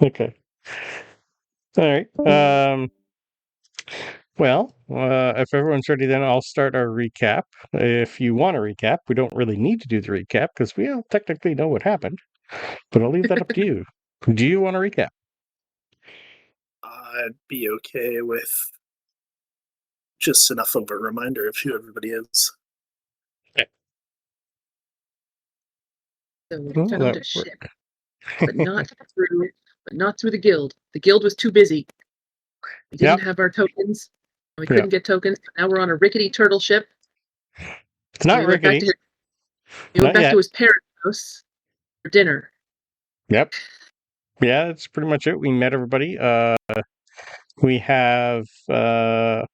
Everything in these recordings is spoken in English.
Okay. All right. Well, if everyone's ready, then I'll start our recap. If you want a recap, we don't really need to do the recap because we don't technically know what happened, but I'll leave that up to you. Do you want a recap? I'd be okay with just enough of a reminder of who everybody is. Okay. So we found a ship, but not through the guild. The guild was too busy. We didn't have our tokens. And we couldn't get tokens. Now we're on a rickety turtle ship. It's not rickety. We went back to his parents' house for dinner. Yep. Yeah, that's pretty much it. We met everybody. We have a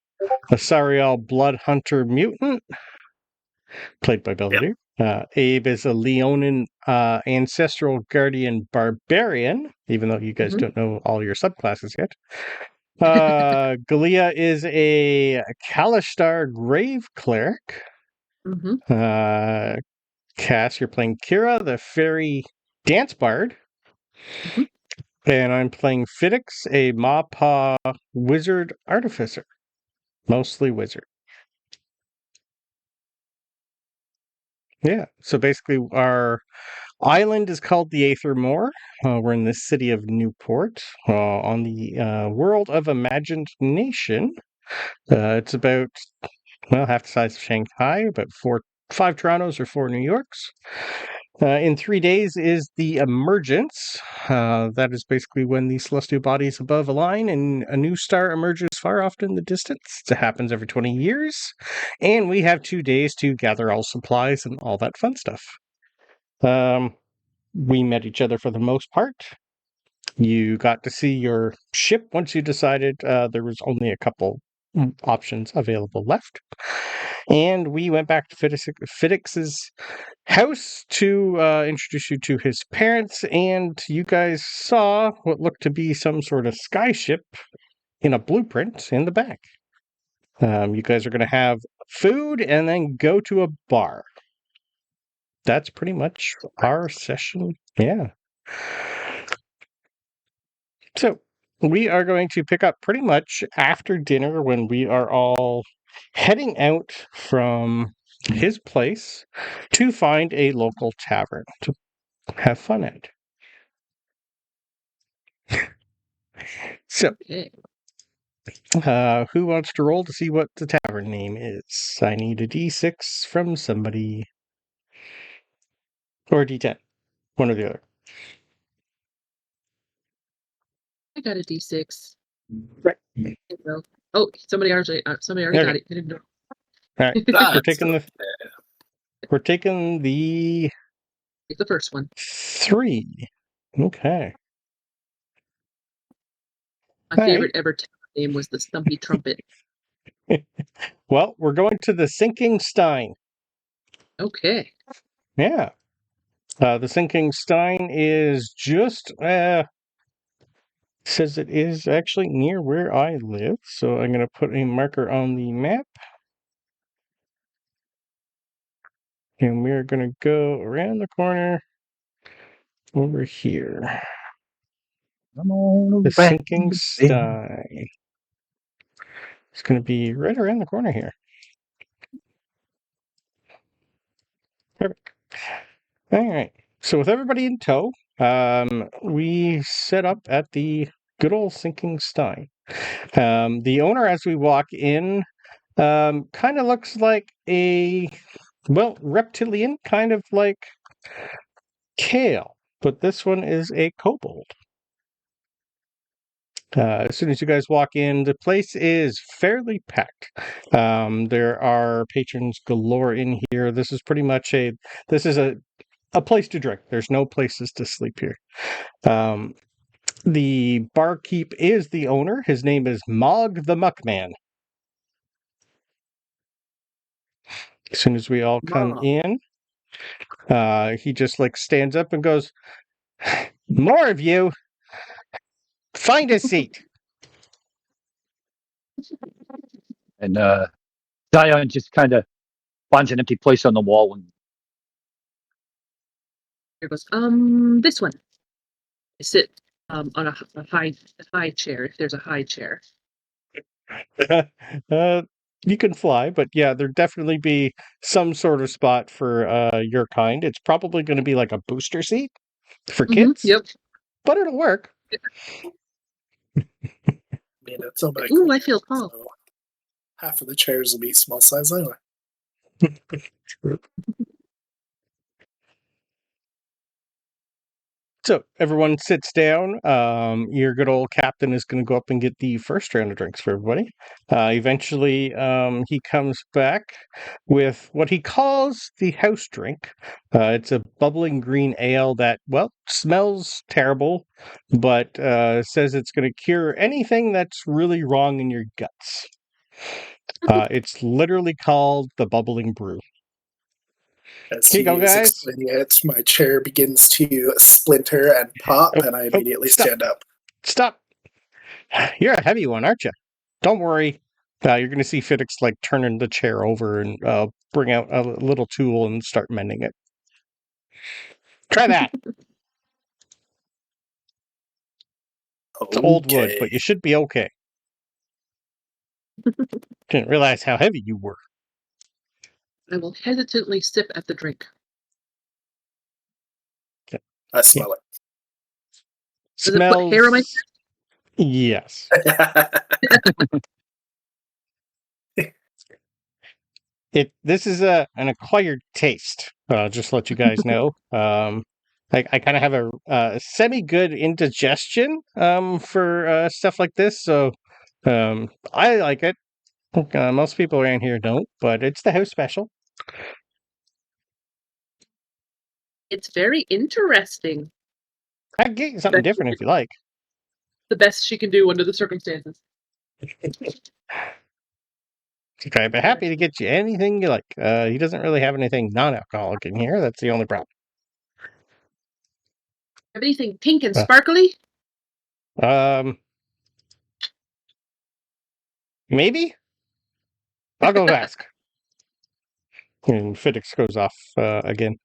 Saurial blood hunter mutant, played by Belv. Yep. Abe is a Leonin ancestral guardian barbarian, even though you guys don't know all your subclasses yet. Galia is a Kalistar grave cleric. Cass, you're playing Kira, the fairy dance bard. And I'm playing Fiddix, a Mapach wizard artificer. Mostly wizard. Yeah, so basically our island is called the Aether Moor. We're in the city of Newport on the world of Imagination. It's about, well, half the size of Shanghai, about 5 Torontos or 4 New Yorks. In 3 days is the Emergence. That is basically when the celestial bodies above align and a new star emerges far off in the distance. It happens every 20 years. And we have 2 days to gather all supplies and all that fun stuff. We met each other for the most part. You got to see your ship once you decided there was only a couple options available left. And we went back to Fiddix's house to introduce you to his parents, and you guys saw what looked to be some sort of skyship in a blueprint in the back. You guys are going to have food and then go to a bar. That's pretty much our session. Yeah. So we are going to pick up pretty much after dinner when we are all heading out from his place to find a local tavern to have fun at. So, who wants to roll to see what the tavern name is? I need a D6 from somebody. Or a D10. One or the other. I got a D6. Right. Oh, somebody already got it. I didn't know. All right. We're taking the first one. 3. Okay. My favorite ever name was the Stumpy Trumpet. Well, we're going to the Sinking Stein. Okay. Yeah. The Sinking Stein is just says it is actually near where I live, so I'm going to put a marker on the map. And we're going to go around the corner over here. The Sinking Stein. It's going to be right around the corner here. Perfect. All right. So with everybody in tow, we set up at the good old Sinking Stein. The owner, as we walk in, kind of looks like a, well, reptilian, kind of like Khaal, but this one is a kobold. As soon as you guys walk in, the place is fairly packed. There are patrons galore in here. This is pretty much a place to drink. There's no places to sleep here. The barkeep is the owner. His name is Mog the Muckman. As soon as we all come in, he just like stands up and goes, "More of you. Find a seat." And Zion just kind of finds an empty place on the wall and here goes, this one. I sit on a high chair, if there's a high chair. You can fly, but yeah, there'd definitely be some sort of spot for your kind. It's probably going to be like a booster seat for kids. Yep. But it'll work. I mean, it's on my Ooh, corner, I feel tall. so half of the chairs will be small size anyway. So everyone sits down. Your good old captain is going to go up and get the first round of drinks for everybody. Eventually, he comes back with what he calls the house drink. It's a bubbling green ale that, well, smells terrible, but says it's going to cure anything that's really wrong in your guts. It's literally called the Bubbling Brew. As Here you go, he is guys. explaining it, my chair begins to splinter and pop, and I immediately stand up. Stop. You're a heavy one, aren't you? Don't worry. You're going to see Fiddix like turning the chair over and bring out a little tool and start mending it. Try that. It's old wood, but you should be okay. Didn't realize how heavy you were. I will hesitantly sip at the drink. I smell Does it put hair on my Smells. Yes. This is an acquired taste. Just to let you guys know. I kind of have a semi-good indigestion for stuff like this, so I like it. Most people around here don't, but it's the house special. It's very interesting. I can get you something different if you like. The best she can do under the circumstances. Okay, but happy to get you anything you like. He doesn't really have anything non-alcoholic in here. That's the only problem. Have anything pink and sparkly? Maybe? I'll go ask. And Fiddix goes off again.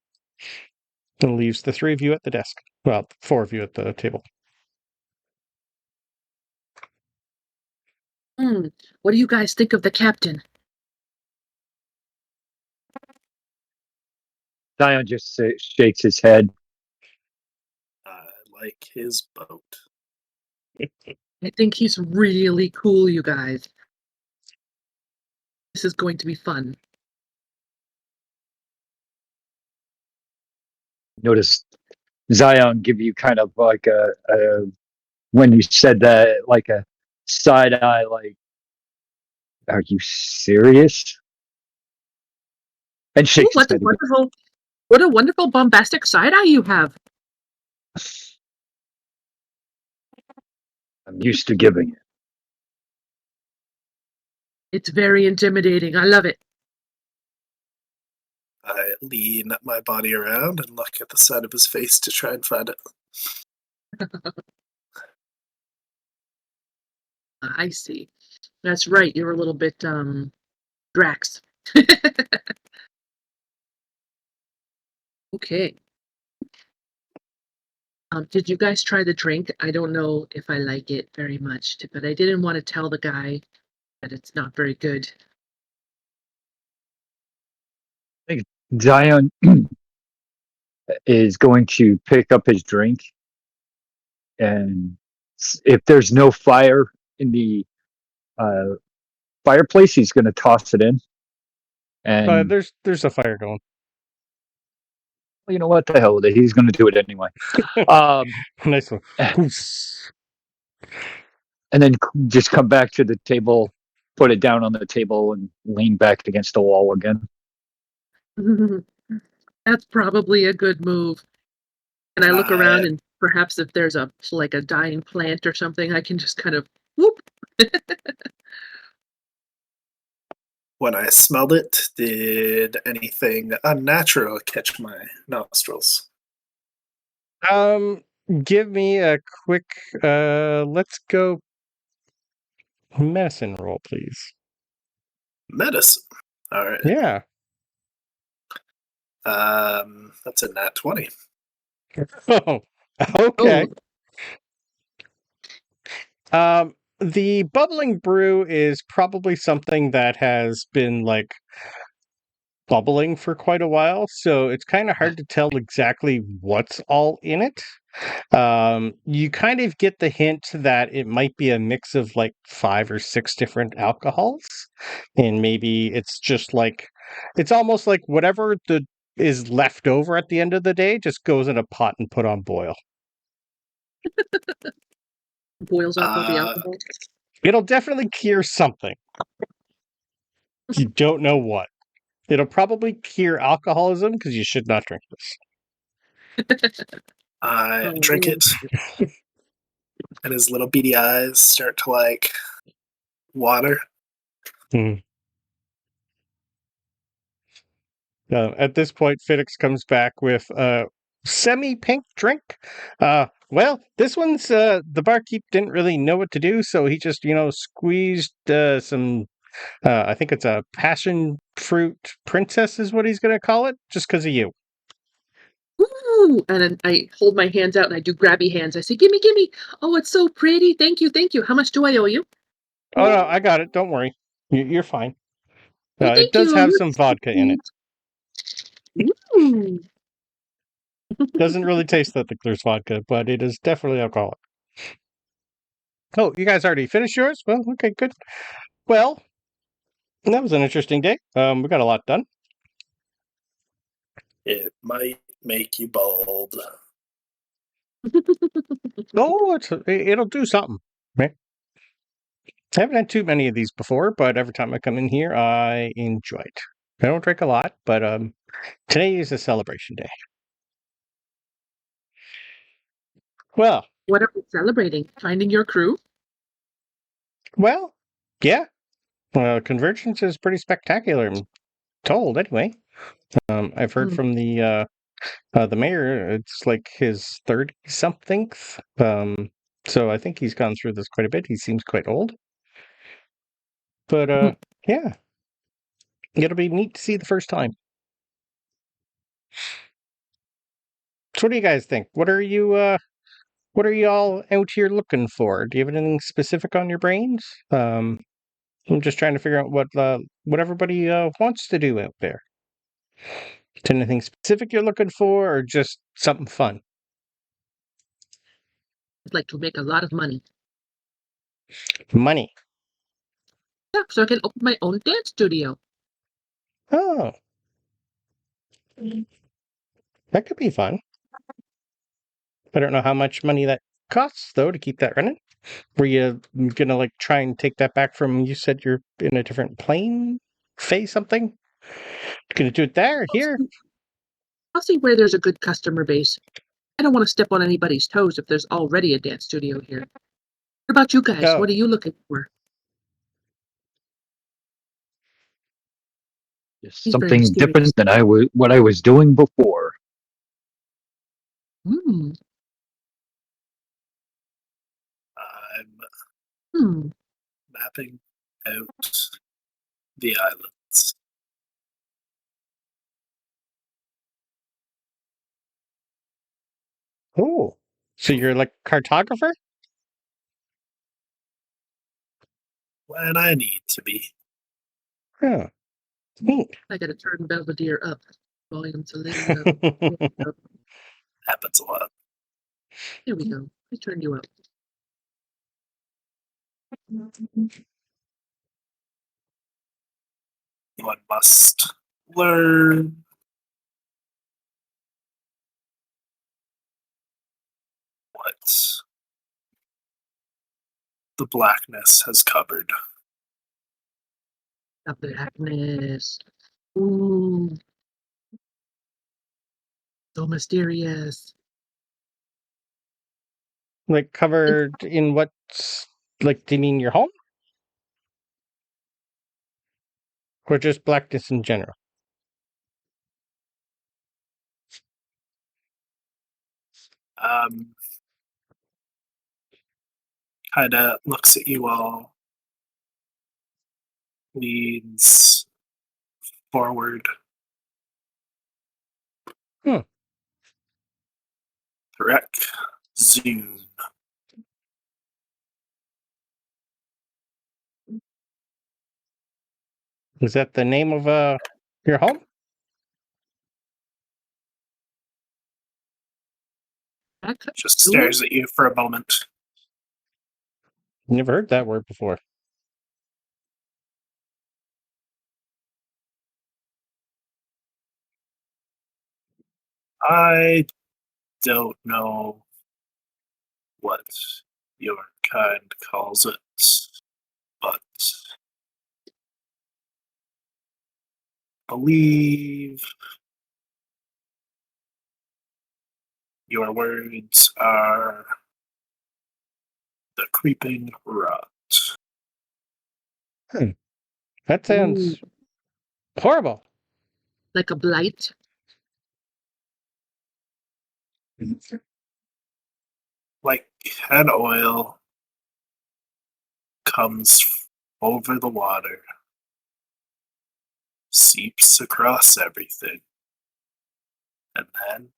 And leaves the three of you at the desk. Well, four of you at the table. What do you guys think of the captain? Zion just shakes his head. I like his boat. I think he's really cool, you guys. This is going to be fun. Notice Zion give you kind of like a when you said that, like a side eye, like, are you serious? And shakes his head again. What a wonderful bombastic side eye you have. I'm used to giving it. It's very intimidating. I love it. I lean my body around and look at the side of his face to try and find it. I see. That's right. You're a little bit Drax. Okay. Did you guys try the drink? I don't know if I like it very much, but I didn't want to tell the guy that it's not very good. I think Zion is going to pick up his drink, and if there's no fire in the fireplace, he's going to toss it in. And there's a fire going. Well, you know what? The hell with it. He's going to do it anyway. Nice one. And then just come back to the table, put it down on the table, and lean back against the wall again. That's probably a good move. And I look around, and perhaps if there's a dying plant or something, I can just kind of whoop. When I smelled it, did anything unnatural catch my nostrils? Give me a quick let's go medicine roll, please. Medicine. All right. Yeah. That's a nat 20. Oh, okay. The bubbling brew is probably something that has been like bubbling for quite a while, so it's kind of hard to tell exactly what's all in it. You kind of get the hint that it might be a mix of like 5 or 6 different alcohols, and maybe it's just like it's almost like whatever the is left over at the end of the day just goes in a pot and put on boil. Boils off all the alcohol. It'll definitely cure something. You don't know what. It'll probably cure alcoholism because you should not drink this. I drink it, and his little beady eyes start to like water. At this point, Fiddix comes back with a semi-pink drink. Well, this one's the barkeep didn't really know what to do, so he just squeezed some. I think it's a passion fruit princess, is what he's going to call it, just because of you. Ooh, and then I hold my hands out and I do grabby hands. I say, "Gimme, gimme! Oh, it's so pretty! Thank you, thank you. How much do I owe you?" Oh no, I got it. Don't worry, you're fine. Oh, It thank does you. have You're some so vodka in it. Ooh. Doesn't really taste like there's vodka, but it is definitely alcoholic. Oh, you guys already finished yours? Well, okay, good. Well, that was an interesting day. We got a lot done. It might make you bald. Oh, it'll do something. Right? I haven't had too many of these before, but every time I come in here, I enjoy it. I don't drink a lot, but today is a celebration day. Well, What are we celebrating? Finding your crew? well, yeah. Convergence is pretty spectacular, I'm told, anyway. I've heard from the mayor, it's like his 30-somethingth. So I think he's gone through this quite a bit. He seems quite old. But yeah. It'll be neat to see the first time. So what do you guys think? What are you all out here looking for? Do you have anything specific on your brains? I'm just trying to figure out what everybody wants to do out there. Is anything specific you're looking for, or just something fun? I'd like to make a lot of money. Money. Yeah, so I can open my own dance studio. Oh. That could be fun. I don't know how much money that costs, though, to keep that running. Were you gonna like try and take that back from? You said you're in a different plane, something. Gonna do it there, here. I'll see where there's a good customer base. I don't want to step on anybody's toes if there's already a dance studio here. What about you guys? Oh. What are you looking for? Just something different than what I was doing before. Hmm. I'm mapping out the islands. Oh, so you're like cartographer? When I need to be. Yeah. Neat. I gotta turn Belvedere up. Volume to little up. Happens a lot. There we go. I turned you up. One must learn what the blackness has covered. The blackness. Ooh. So mysterious. Like covered in what's like? Do you mean your home, or just blackness in general? Kind of looks at you all, leans forward. Correct. Zoom. Is that the name of your home? Just stares at you for a moment. Never heard that word before. I don't know what your kind calls it, but I believe your words are the creeping rot. That sounds horrible. Like a blight. Like an oil comes over the water, seeps across everything, and then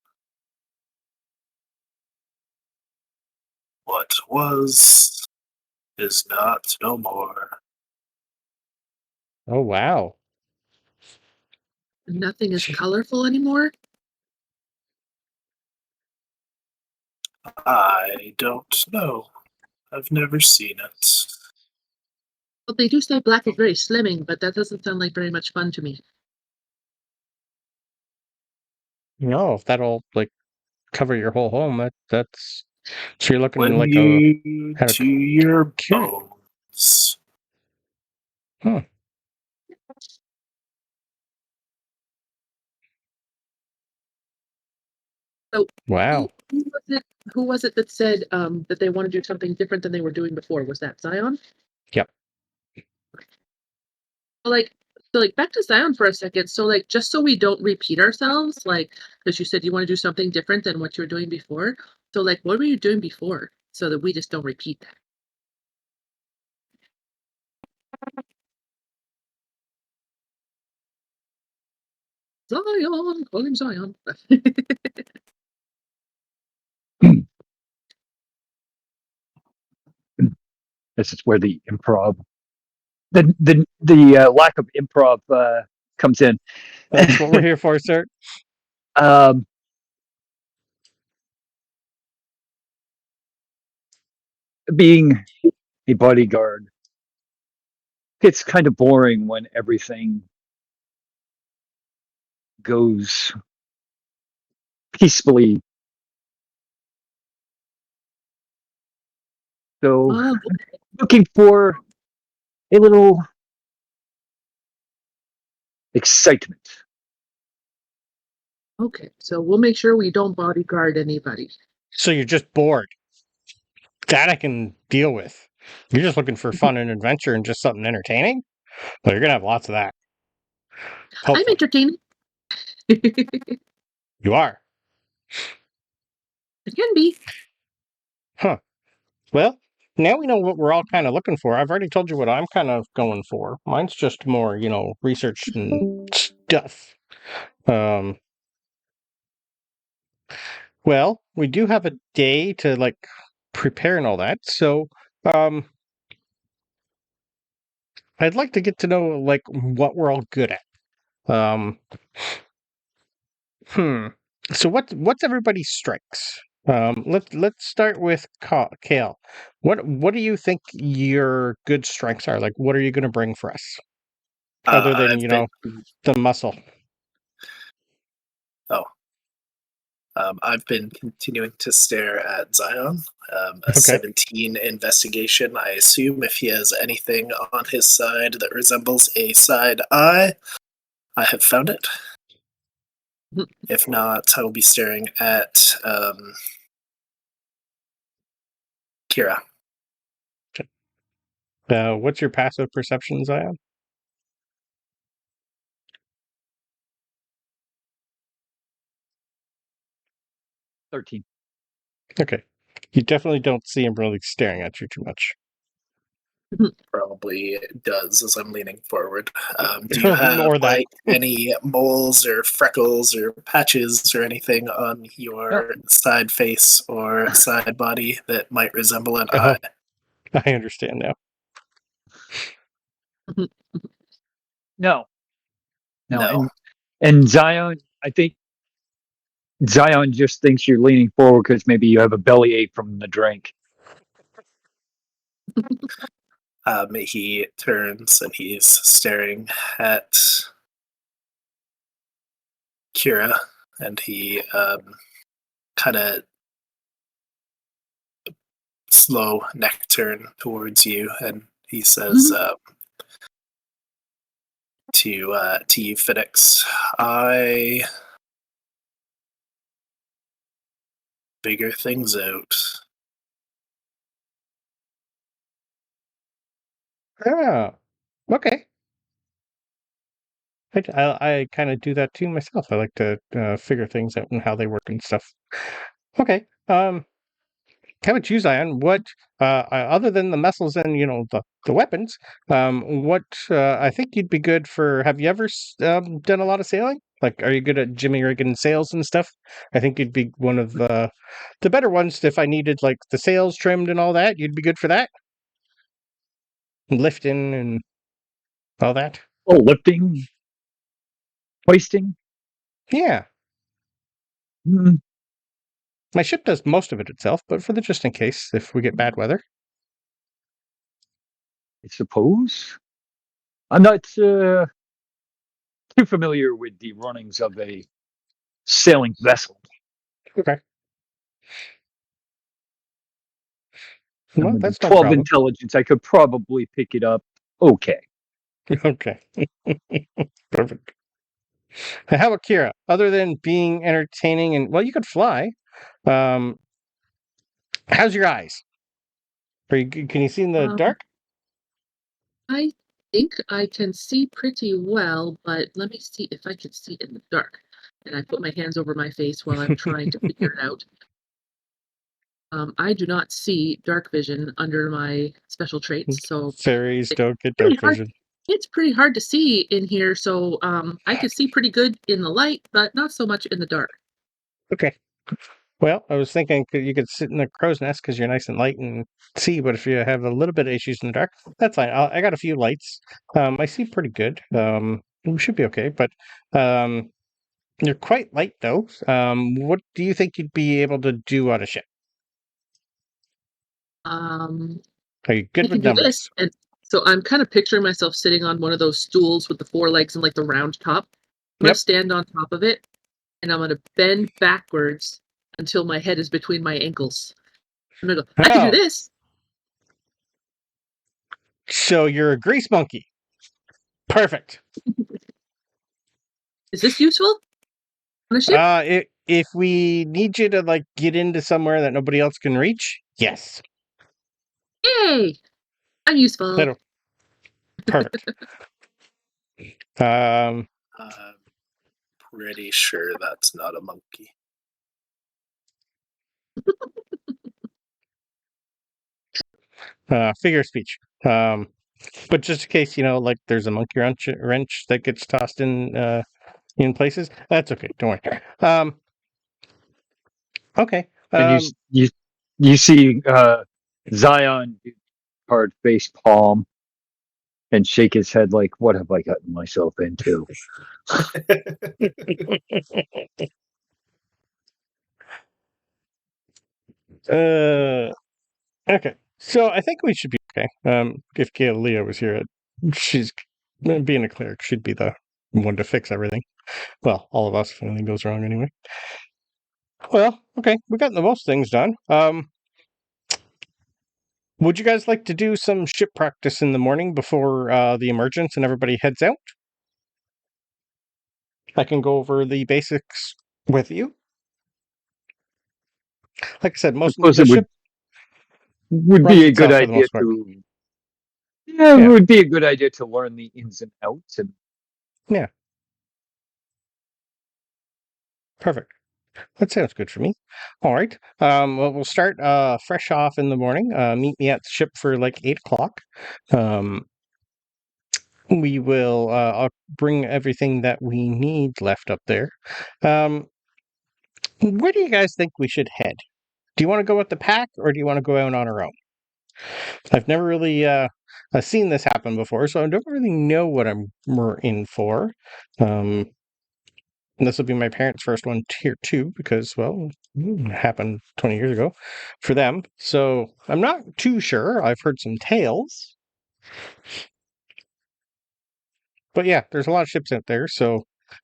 what was is not no more. Oh, wow. Nothing is colorful anymore. I don't know. I've never seen it. Well, they do say black is very slimming, but that doesn't sound like very much fun to me. No, if that'll like cover your whole home, that's so you're looking When like you had a to your cure. bones. Huh. So Wow. who was it that said that they want to do something different than they were doing before? Was that Zion? Yep. So back to Zion for a second. So like, just so we don't repeat ourselves, like, because you said you want to do something different than what you were doing before. So like, what were you doing before so that we just don't repeat that? Zion, call him Zion. This is where the improv, the lack of improv comes in. That's what we're here for, sir. Being a bodyguard, it's kind of boring when everything goes peacefully. So, looking for a little excitement. Okay, so we'll make sure we don't bodyguard anybody. So you're just bored. That I can deal with. You're just looking for fun and adventure and just something entertaining? Well, you're gonna have lots of that. Hopefully. I'm entertaining. You are. It can be. Huh. Well, now we know what we're all kind of looking for. I've already told you what I'm kind of going for. Mine's just more, research and stuff. Well, we do have a day to like prepare and all that. So, I'd like to get to know like what we're all good at. So what's everybody's strengths? Let's start with Kale. What do you think your good strengths are? Like, what are you going to bring for us, other than the muscle? I've been continuing to stare at Zion. A Okay. 17 investigation. I assume if he has anything on his side that resembles a side eye, I have found it. If not, I will be staring at Kira. What's your passive perception, Zion? $13. Okay. You definitely don't see him really staring at you too much. Probably does as I'm leaning forward. Do you have Or that. any moles or freckles or patches or anything on your side face or side body that might resemble an eye? I understand now. No. No. And Zion, I think Zion just thinks you're leaning forward because maybe you have a bellyache from the drink. He turns and he's staring at Kira, and he kind of slow neck turn towards you, and he says to you, Fiddix, I figure things out. Ah, okay. I kind of do that too myself. I like to figure things out and how they work and stuff. Okay. How about you, Zion? What, other than the muscles and the weapons, what I think you'd be good for? Have you ever done a lot of sailing? Like, are you good at jimmy rigging sails and stuff? I think you'd be one of the better ones if I needed like the sails trimmed and all that. You'd be good for that, and lifting and all that. Oh, lifting, hoisting. Yeah, Mm, my ship does most of it itself, but for the just in case if we get bad weather. I suppose. I'm not too familiar with the runnings of a sailing vessel. Okay. And Well, with the that's no 12 problem. intelligence, I could probably pick it up. Okay. Okay. Perfect. How about Kira? Other than being entertaining and well, you could fly. Um, how's your eyes? Can you see in the dark? I think I can see pretty well, but let me see if I can see in the dark. And I put my hands over my face while I'm trying to figure it out. I do not see dark vision under my special traits, so Fairies don't get pretty dark hard. vision. It's pretty hard to see in here, so I can see pretty good in the light, but not so much in the dark. Okay. Well, I was thinking you could sit in the crow's nest because you're nice and light and see, but if you have a little bit of issues in the dark, that's fine. I got a few lights. I see pretty good. We should be okay, but you're quite light though. What do you think you'd be able to do on a ship? Um, Are you I good can with do this, numbers? and so I'm kind of picturing myself sitting on one of those stools with the four legs and like the round top. I'm gonna Yep. stand on top of it, and I'm gonna bend backwards until my head is between my ankles. I'm gonna go, I can do Oh, this. so you're a grease monkey. Perfect. Is this useful on a ship? If we need you to like get into somewhere that nobody else can reach, yes, Yay! I'm useful. that'll perfect. I'm pretty sure that's not a monkey. Figure of speech. But just in case like there's a monkey wrench that gets tossed in places, that's okay. Don't worry. Okay. And you see Zion hard face palm and shake his head like, what have I gotten myself into? Okay. So I think we should be okay. If Leah was here, she's being a cleric. She'd be the one to fix everything. Well, all of us if anything goes wrong anyway. Well, okay, we got the most things done. Would you guys like to do some ship practice in the morning before the emergence and everybody heads out? I can go over the basics with you. Like I said, I most of suppose the it ship would runs be a good itself for the idea most part. it would be a good idea to learn the ins and outs. And Yeah. Perfect. That sounds good for me. All right. Well, we'll start fresh off in the morning. Meet me at the ship for like 8 o'clock. We will. I'll bring everything that we need left up there. Where do you guys think we should head? Do you want to go with the pack, or do you want to go out on our own? I've never really seen this happen before, so I don't really know what we're in for. And this will be my parents' first one here too, because, well, it happened 20 years ago for them. So I'm not too sure. I've heard some tales. But yeah, there's a lot of ships out there, so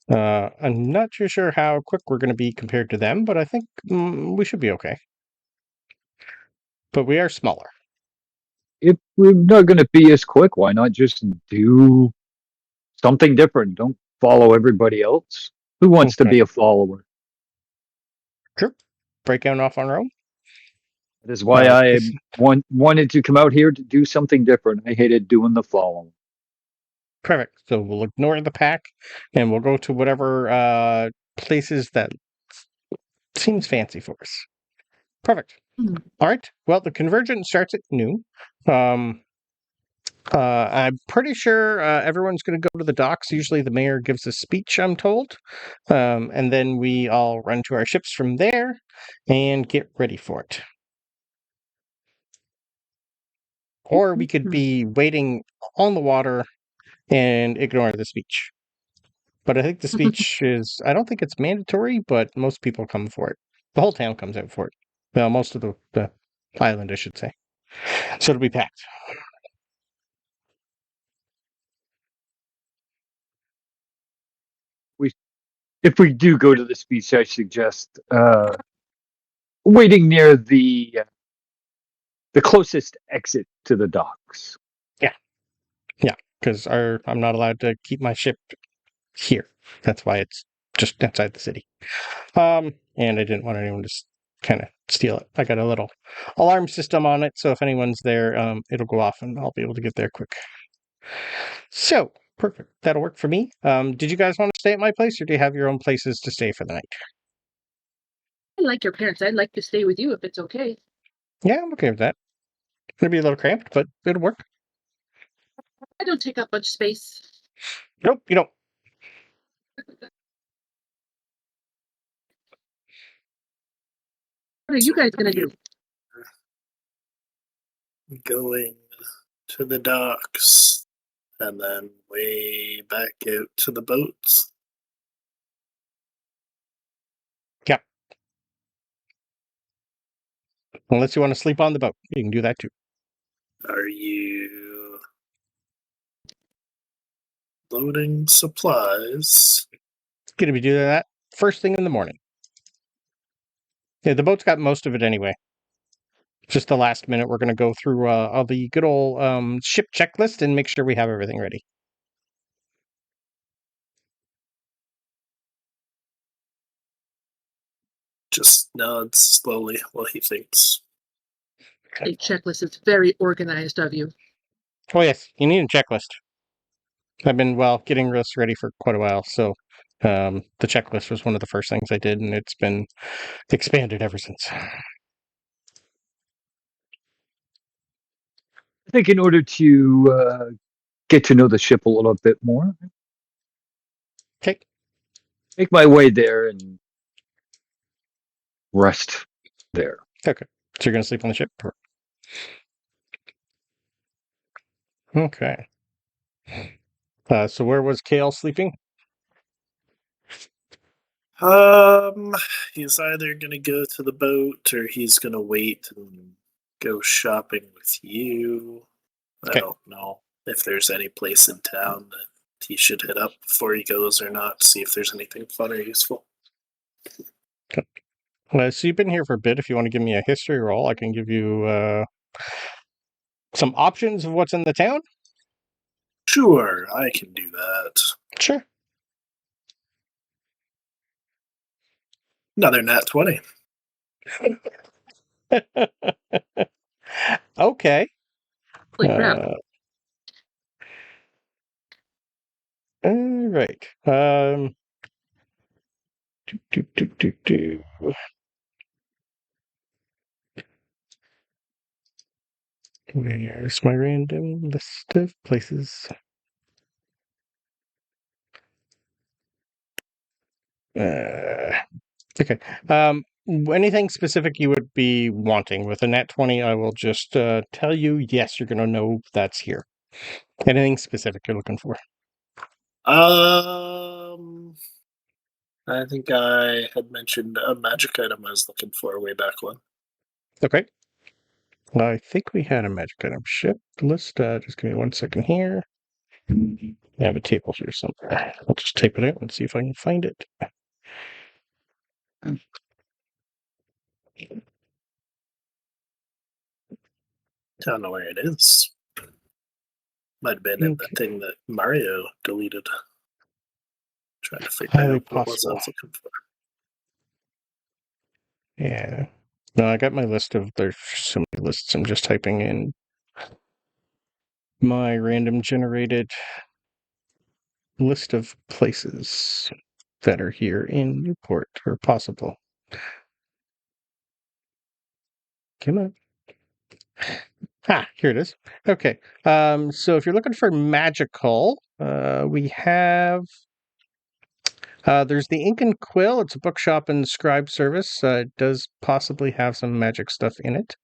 I'm not too sure how quick we're going to be compared to them, but I think we should be okay. But we are smaller. If we're not going to be as quick, why not just do something different? Don't follow everybody else. Who wants to be a follower? True. Break out off on our own. That is why I wanted to come out here to do something different. I hated doing the following. Perfect. So we'll ignore the pack, and we'll go to whatever places that seems fancy for us. Perfect. All right. Well, the convergence starts at noon. I'm pretty sure everyone's going to go to the docks. Usually the mayor gives a speech, I'm told. And then we all run to our ships from there and get ready for it. Or we could be waiting on the water and ignore the speech. But I think the speech is, I don't think it's mandatory, but most people come for it. The whole town comes out for it. Well, most of the island, I should say. So it'll be packed. If we do go to the speech, I suggest waiting near the closest exit to the docks. Yeah, because I'm not allowed to keep my ship here. That's why it's just outside the city. And I didn't want anyone to kind of steal it. I got a little alarm system on it, so if anyone's there, it'll go off and I'll be able to get there quick. So, perfect. That'll work for me. Did you guys want to stay at my place, or do you have your own places to stay for the night? I like your parents. I'd like to stay with you if it's okay. Yeah, I'm okay with that. It's going to be a little cramped, but it'll work. I don't take up much space. Nope, you don't. What are you guys going to do? Going to the docks and then way back out to the boats. Yep. Unless you want to sleep on the boat, you can do that too. Are you loading supplies? Going to be doing that first thing in the morning. Yeah, the boat's got most of it anyway. Just the last minute, we're going to go through all the good old ship checklist and make sure we have everything ready. Just nods slowly while he thinks. A checklist is very organized of you. Oh yes, you need a checklist. I've been, getting this ready for quite a while, so the checklist was one of the first things I did, and it's been expanded ever since. I think in order to get to know the ship a little bit more, Okay. make my way there and rest there. Okay. So you're going to sleep on the ship? Okay. So where was Kale sleeping? He's either gonna go to the boat or he's gonna wait and go shopping with you. Okay. I don't know if there's any place in town that he should hit up before he goes or not, see if there's anything fun or useful. Okay. So you've been here for a bit. If you want to give me a history roll, I can give you some options of what's in the town. Sure, I can do that. Sure. Another nat 20. Okay. Holy crap. All right. Where's my random list of places? Okay. Anything specific you would be wanting with a nat 20? I will just tell you. Yes, you're going to know that's here. Anything specific you're looking for? I think I had mentioned a magic item I was looking for way back when. Okay. I think we had a magic item ship list. Just give me 1 second here. I have a table here somewhere. I'll just type it out and see if I can find it. I don't know where it is. Might have been in the thing that Mario deleted. Trying to figure Highly out what was I possible. was looking for. Yeah. No, I got my list of, there's so many lists. I'm just typing in my random generated list of places that are here in Newport, or possible. Come on. Here it is. Okay. So if you're looking for magical, we have there's the Ink and Quill. It's a bookshop and scribe service. It does possibly have some magic stuff in it.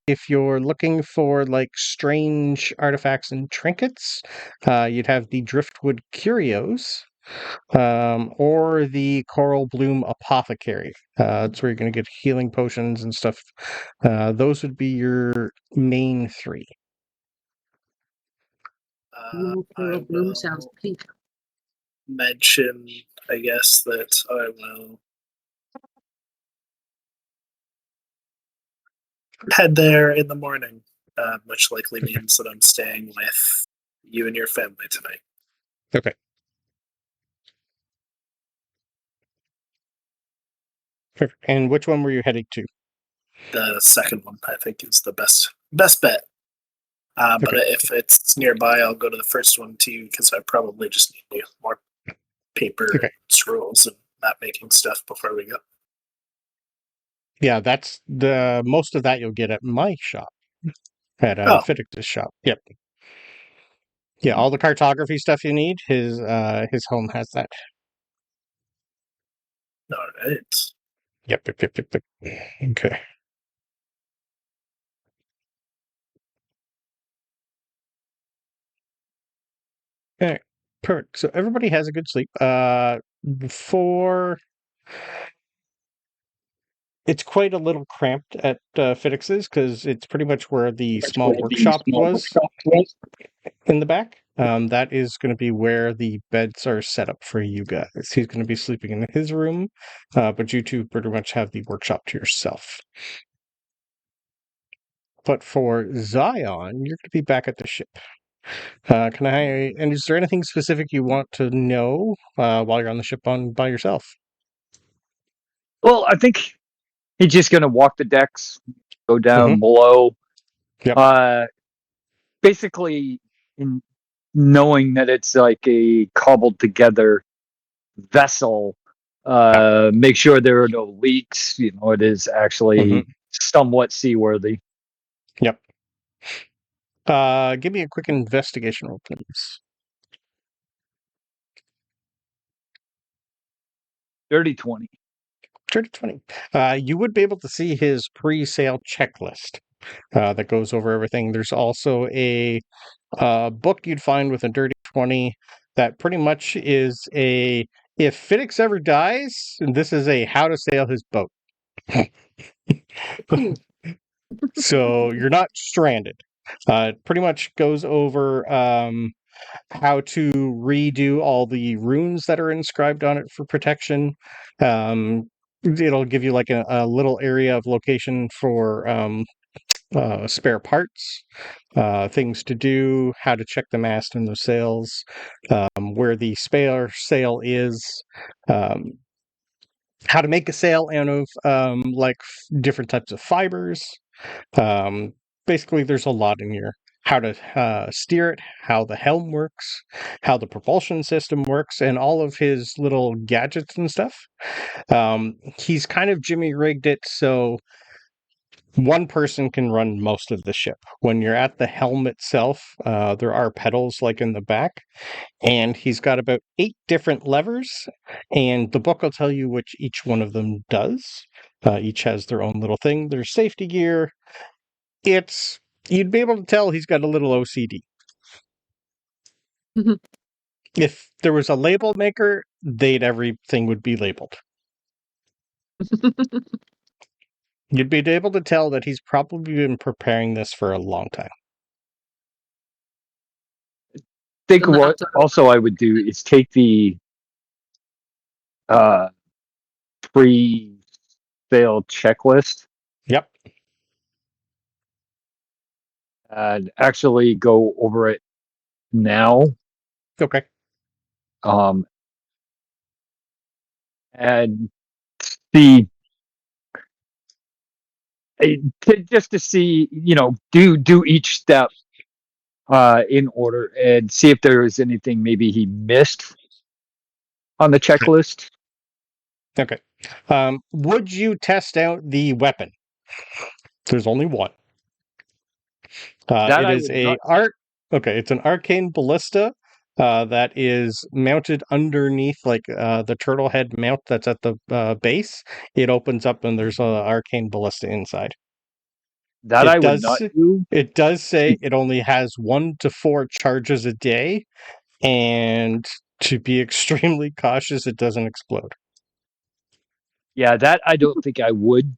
If you're looking for like strange artifacts and trinkets, you'd have the Driftwood Curios. Or the Coral Bloom Apothecary. That's where you're going to get healing potions and stuff. Those would be your main three. Coral Bloom sounds pink. Mention, I guess, that I will head there in the morning, which likely means that I'm staying with you and your family tonight. Okay. Perfect. And which one were you heading to? The second one, I think, is the best bet. But Okay. if it's nearby, I'll go to the first one too, because I probably just need more paper, Okay. scrolls, and map making stuff before we go. Yeah, that's the most of that you'll get at my shop, at Fiddix's shop. Yep. Yeah, all the cartography stuff you need, his home has that. All right. Yep. Okay. Okay. Perfect. So everybody has a good sleep. Before it's quite a little cramped at Fiddix's because it's pretty much where the small workshop was in the back. That is going to be where the beds are set up for you guys. He's going to be sleeping in his room, but you two pretty much have the workshop to yourself. But for Zion, you're going to be back at the ship. And is there anything specific you want to know while you're on the ship by yourself? Well, I think he's just going to walk the decks, go down below. Yep. Basically, in knowing that it's like a cobbled together vessel, make sure there are no leaks. It is actually somewhat seaworthy. Yep. Give me a quick investigation roll, please. Dirty 20. Dirty 20. You would be able to see his pre-sale checklist that goes over everything. There's also a book you'd find with a dirty 20 that pretty much is a if Fiddix ever dies, this is a how to sail his boat. So you're not stranded. It pretty much goes over how to redo all the runes that are inscribed on it for protection. It'll give you like a little area of location for spare parts, things to do, how to check the mast and the sails, where the spare sail is, how to make a sail out of different types of fibers. Basically, there's a lot in here. How to steer it, how the helm works, how the propulsion system works, and all of his little gadgets and stuff. He's kind of Jimmy rigged it so one person can run most of the ship. When you're at the helm itself, there are pedals like in the back, and he's got about 8 different levers, and the book will tell you which each one of them does. Each has their own little thing. There's safety gear. You'd be able to tell he's got a little OCD. If there was a label maker, everything would be labeled. You'd be able to tell that he's probably been preparing this for a long time. Think what also I would do is take the pre-sale checklist. Yep. And actually go over it now. Okay. And see, just to see, do each step in order and see if there is anything maybe he missed on the checklist. Okay. Would you test out the weapon? There's only one. It is it's an arcane ballista that is mounted underneath the turtle head mount that's at the base. It opens up and there's an arcane ballista inside. I would not do. It does say it only has 1 to 4 charges a day, and to be extremely cautious, it doesn't explode. Yeah, that I don't think I would.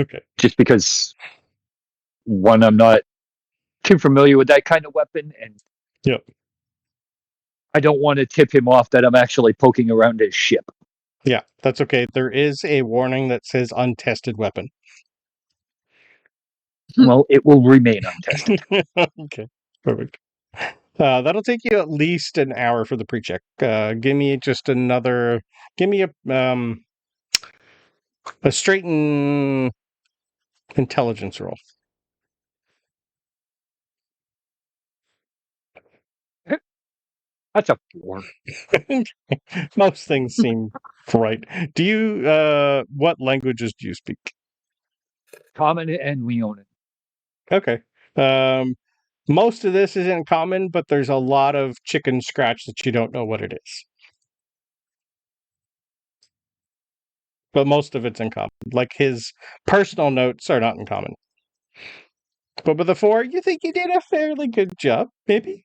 Okay. Just because, one, I'm not too familiar with that kind of weapon, and yep. I don't want to tip him off that I'm actually poking around his ship. Yeah, that's okay. There is a warning that says untested weapon. Well, it will remain untested. Okay, perfect. That'll take you at least an hour for the pre-check. Give me a straight intelligence roll. That's a 4. Most things seem right. Do you, what languages do you speak? Common and Leonin. Okay. Most of this isn't common, but there's a lot of chicken scratch that you don't know what it is. But most of it's in common. Like his personal notes are not in common. But with the 4, you think you did a fairly good job, maybe?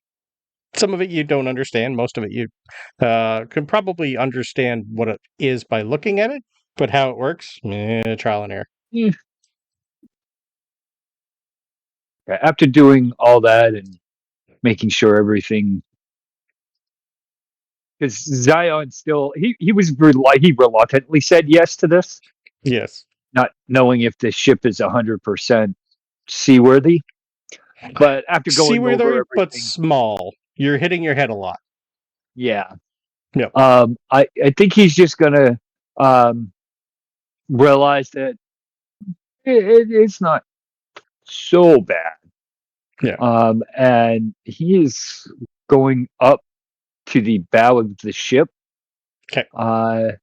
Some of it you don't understand. Most of it you can probably understand what it is by looking at it, but how it works, trial and error. Yeah. After doing all that and making sure everything, because Zion still he reluctantly said yes to this. Yes, not knowing if the ship is 100% seaworthy. But after going over everything, but small. You're hitting your head a lot. Yeah. Yep. I think he's just gonna realize that it's not so bad. Yeah. And he is going up to the bow of the ship. Okay. And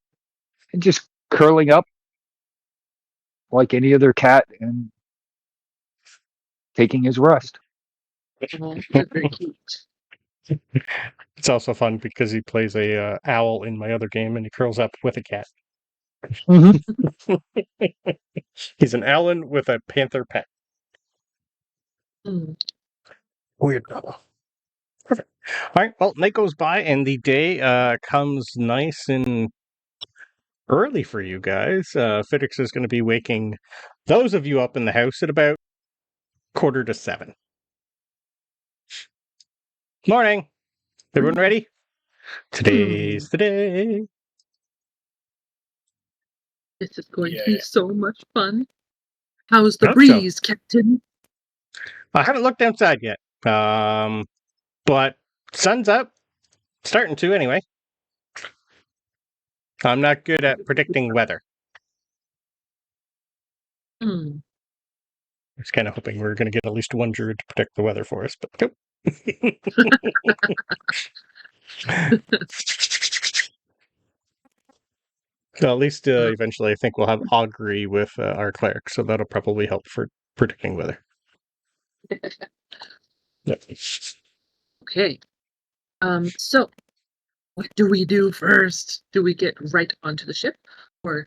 just curling up like any other cat and taking his rest. Oh, that's very cute. It's also fun because he plays a owl in my other game, and he curls up with a cat. Mm-hmm. He's an owl with a panther pet. Weird. Perfect. All right. Well, night goes by, and the day comes nice and early for you guys. Fiddix is going to be waking those of you up in the house at about 6:45. Morning. Everyone ready? Today's the day. This is going to be so much fun. How's the breeze, Captain? I haven't looked outside yet. But sun's up. Starting to, anyway. I'm not good at predicting weather. I was kind of hoping we were going to get at least one druid to predict the weather for us, but nope. Well, at least eventually I think we'll have augury with our cleric, so that'll probably help for predicting weather. Yep. Okay. So what do we do first? Do we get right onto the ship? Or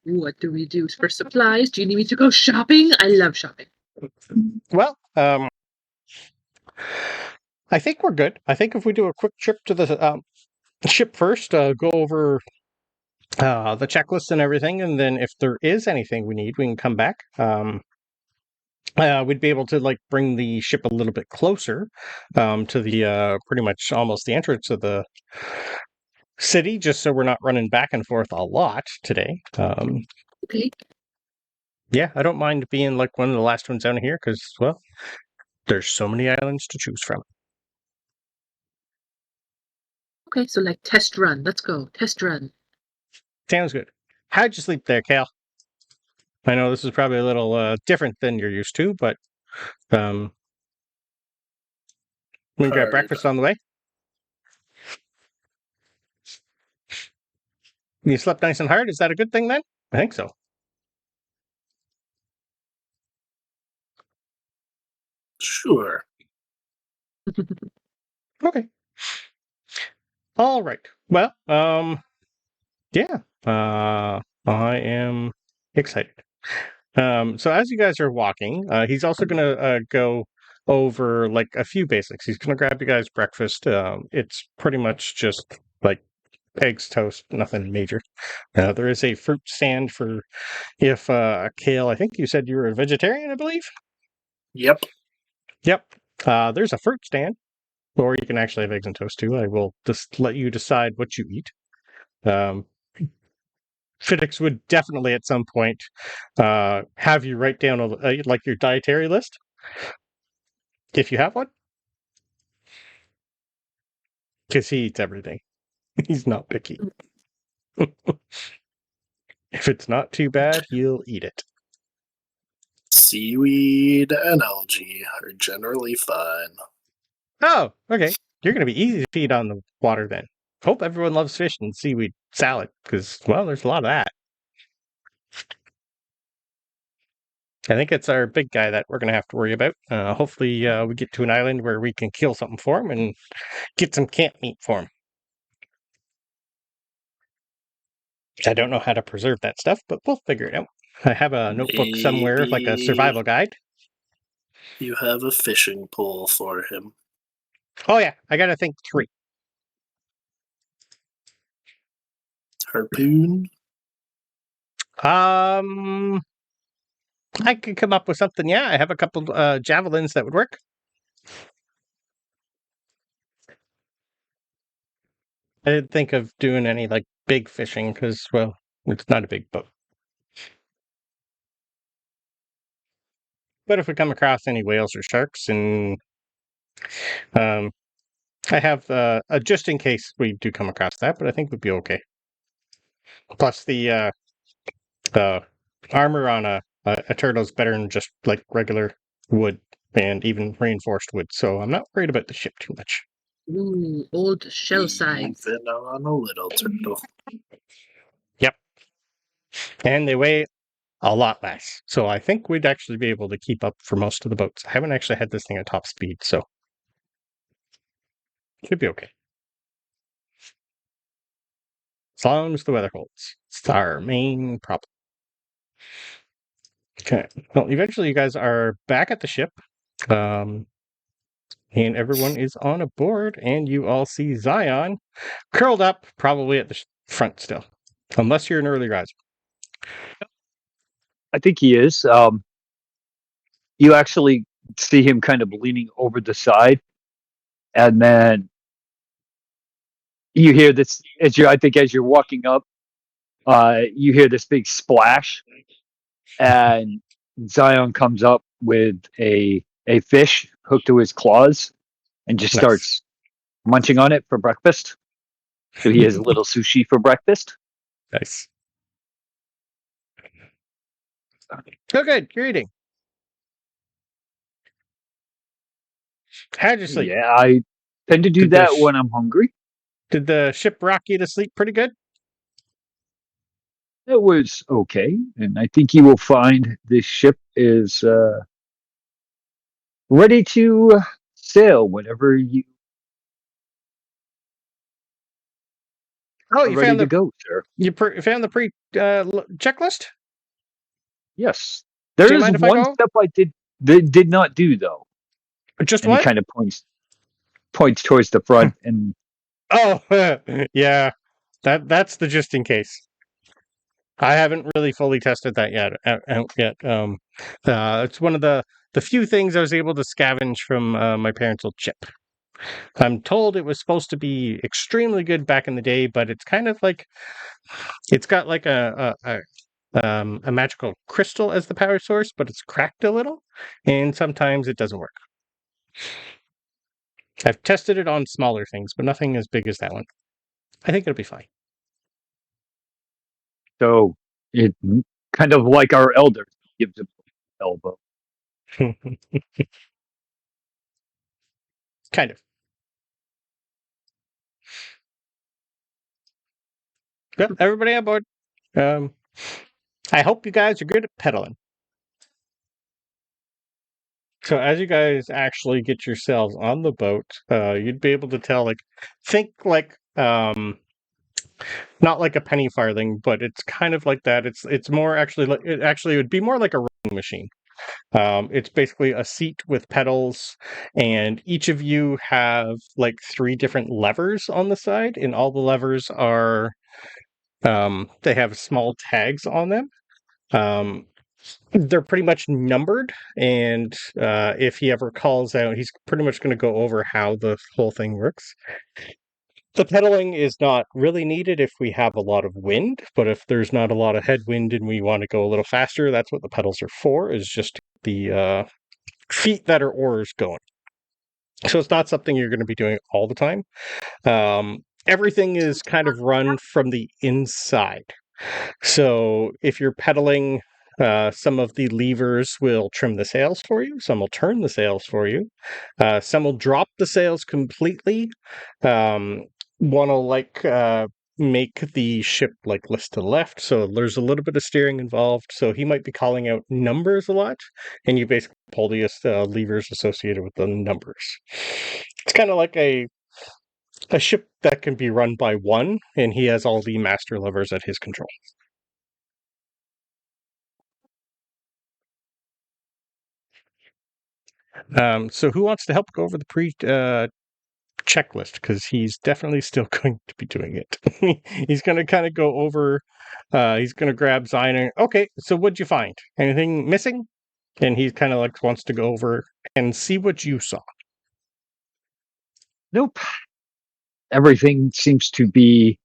what do we do for supplies? Do you need me to go shopping? I love shopping. Well, I think we're good. I think if we do a quick trip to the ship first, go over the checklist and everything, and then if there is anything we need, we can come back. We'd be able to like bring the ship a little bit closer to the pretty much almost the entrance of the city, just so we're not running back and forth a lot today. Okay. Yeah, I don't mind being like one of the last ones down here because, well, there's so many islands to choose from. Okay, so like test run. Let's go. Test run. Sounds good. How'd you sleep there, Khaal? I know this is probably a little different than you're used to, but we can grab breakfast on the way. You slept nice and hard? Is that a good thing then? I think so. Sure. Okay. All right. Well, yeah. I am excited. So as you guys are walking, he's also gonna go over like a few basics. He's gonna grab you guys breakfast. It's pretty much just like eggs, toast, nothing major. There is a fruit stand for if Khaal, I think you said you were a vegetarian, I believe. Yep. Yep. There's a fruit stand, or you can actually have eggs and toast too. I will just let you decide what you eat. Fiddix would definitely at some point have you write down like your dietary list, if you have one, because he eats everything. He's not picky. If it's not too bad, he'll eat it. Seaweed and algae are generally fine. Oh, okay. You're going to be easy to feed on the water then. Hope everyone loves fish and seaweed salad, because, well, there's a lot of that. I think it's our big guy that we're going to have to worry about. Hopefully, we get to an island where we can kill something for him and get some camp meat for him. I don't know how to preserve that stuff, but we'll figure it out. I have a notebook somewhere, like a survival guide. You have a fishing pole for him. Oh yeah, I gotta think 3. Harpoon? I could come up with something. Yeah, I have a couple javelins that would work. I didn't think of doing any like big fishing because, well, it's not a big boat. But if we come across any whales or sharks, and I have just in case we do come across that, but I think we'd be okay. Plus the armor on a turtle's better than just like regular wood and even reinforced wood, so I'm not worried about the ship too much. Ooh, old shell sides. Even on a little turtle. Yep. And they weigh a lot less, so I think we'd actually be able to keep up for most of the boats. I haven't actually had this thing at top speed, so should be okay. As long as the weather holds. It's our main problem. Okay. Well, eventually you guys are back at the ship. And everyone is on aboard, and you all see Zion curled up, probably at the front still. Unless you're an early riser. I think he is. You actually see him kind of leaning over the side, and then you hear this as you're walking up. You hear this big splash, and Zion comes up with a fish hooked to his claws, and just starts munching on it for breakfast. So he has a little sushi for breakfast. Nice. Oh, good. You're eating. How'd you sleep? Yeah, I tend to do that when I'm hungry. Did the ship rock you to sleep pretty good? It was okay, and I think you will find this ship is ready to sail whenever you are you ready found to go, sir. You found the pre checklist? Yes. Do There you is mind if I one go? step I did not do though. Just And he what? kind of points. points towards the front, and Oh, yeah. That's the just in case. I haven't really fully tested that yet. It's one of the few things I was able to scavenge from my parents' old chip. I'm told it was supposed to be extremely good back in the day, but it's kind of like it's got like a magical crystal as the power source, but it's cracked a little, and sometimes it doesn't work. I've tested it on smaller things, but nothing as big as that one. I think it'll be fine. so it kind of like our elders gives him elbow. Kind of. Yep, everybody on board. I hope you guys are good at pedaling. So as you guys actually get yourselves on the boat, you'd be able to tell, think not like a penny farthing, but it's kind of like that. It's more actually it would be more like a rowing machine. It's basically a seat with pedals, and each of you have 3 different levers on the side, and all the levers are they have small tags on them. They're pretty much numbered, and if he ever calls out, he's pretty much going to go over how the whole thing works. The pedaling is not really needed if we have a lot of wind, but if there's not a lot of headwind and we want to go a little faster, that's what the pedals are for, is just the feet that are oars going. So it's not something you're going to be doing all the time. Everything is kind of run from the inside. So if you're pedaling, some of the levers will trim the sails for you. Some will turn the sails for you. Some will drop the sails completely. One will make the ship list to the left. So there's a little bit of steering involved. So he might be calling out numbers a lot, and you basically pull the levers associated with the numbers. It's kind of like a ship that can be run by one, and he has all the master levers at his control. So who wants to help go over the checklist? Because he's definitely still going to be doing it. He's going to kind of go over. He's going to grab Zion. And, okay, so what'd you find? Anything missing? And he kind of wants to go over and see what you saw. Nope. Everything seems to be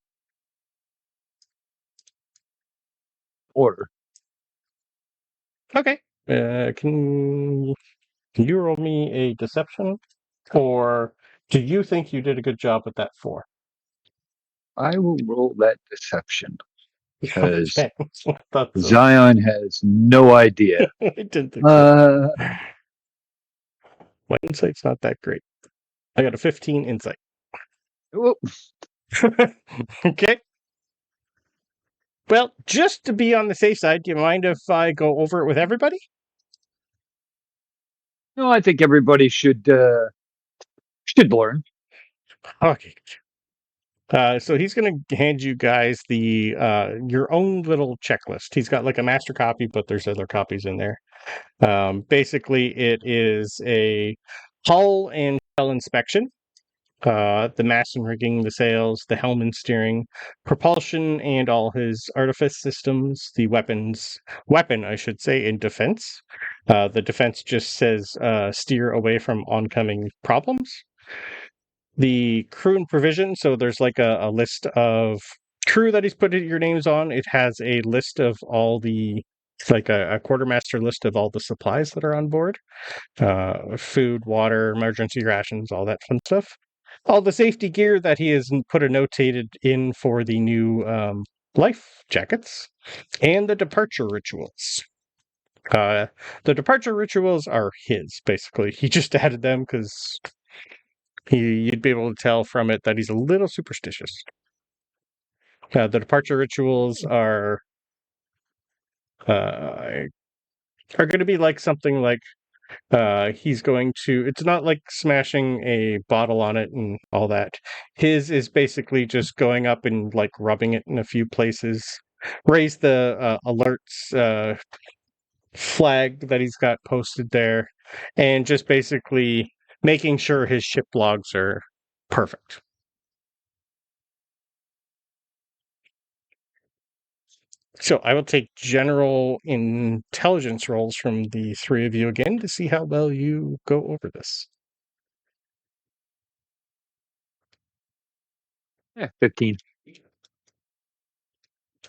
order. Okay. Can you roll me a deception? Or do you think you did a good job with that 4? I will roll that deception because Okay. Zion has no idea. I didn't think so. My insight's not that great. I got a 15 insight. Okay. Well, just to be on the safe side, do you mind if I go over it with everybody? No, I think everybody should learn. Okay. So he's going to hand you guys the your own little checklist. He's got a master copy, but there's other copies in there. Basically, it is a hull and shell inspection. The mast and rigging, the sails, the helm and steering, propulsion, and all his artifice systems, the weapon, I should say, in defense. The defense just says steer away from oncoming problems. The crew and provision, so there's a list of crew that he's put your names on. It has a list of all the, a quartermaster list of all the supplies that are on board. Food, water, emergency rations, all that fun stuff. All the safety gear that he has put a notated in for the new life jackets, and the departure rituals. The departure rituals are his, basically. He just added them because you'd be able to tell from it that he's a little superstitious. The departure rituals are going to be something he's going to, it's not like smashing a bottle on it and all that. His is basically just going up and rubbing it in a few places, raise the alerts flag that he's got posted there, and just basically making sure his ship logs are perfect. So I will take general intelligence rolls from the three of you again to see how well you go over this. Yeah, 15.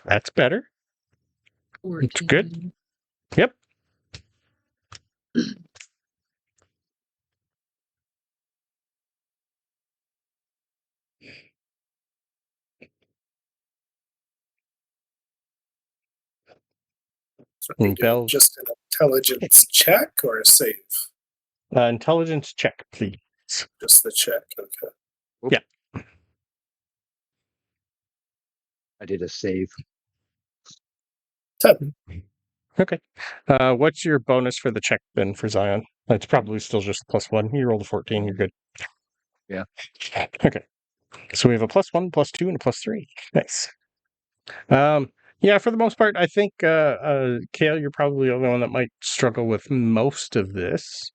That's better. 14. It's good. Yep. So are you doing Belv, just an intelligence check or a save? intelligence check, please. Just the check, okay. Yeah. I did a save. 10. Okay. What's your bonus for the check then for Zion? It's probably still just +1. You rolled a 14, you're good. Yeah. Okay. So we have a +1, +2, and a +3. Nice. Yeah, for the most part, I think, Kale, you're probably the only one that might struggle with most of this.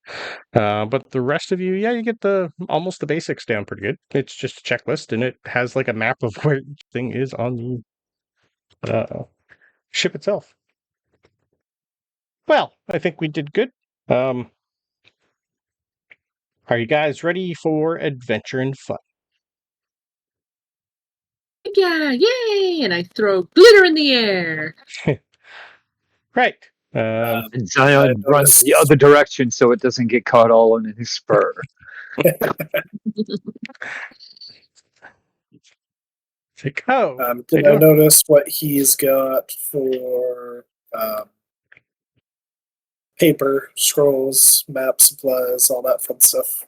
But the rest of you, yeah, you get almost the basics down pretty good. It's just a checklist, and it has like a map of where each thing is on the ship itself. Well, I think we did good. Are you guys ready for adventure and fun? Yeah, yay! And I throw glitter in the air. Right. And Zion I runs the noticed- other direction so it doesn't get caught all in his fur. Like, oh, Did I notice what he's got for paper, scrolls, map supplies, all that fun stuff?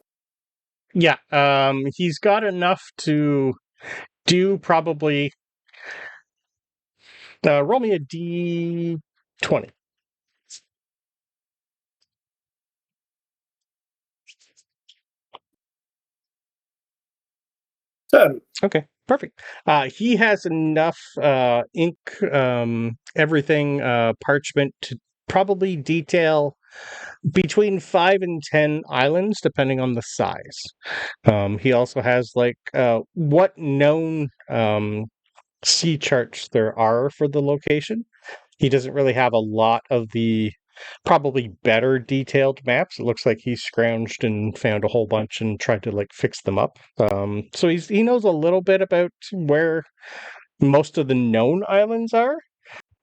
yeah. He's got enough to do probably. Roll me a d20. Okay, perfect. He has enough ink, everything, parchment to probably detail between 5 and 10 islands, depending on the size. He also has like what known sea charts there are for the location. He doesn't really have a lot of the probably better detailed maps. It looks like he scrounged and found a whole bunch and tried to like fix them up. So he knows a little bit about where most of the known islands are,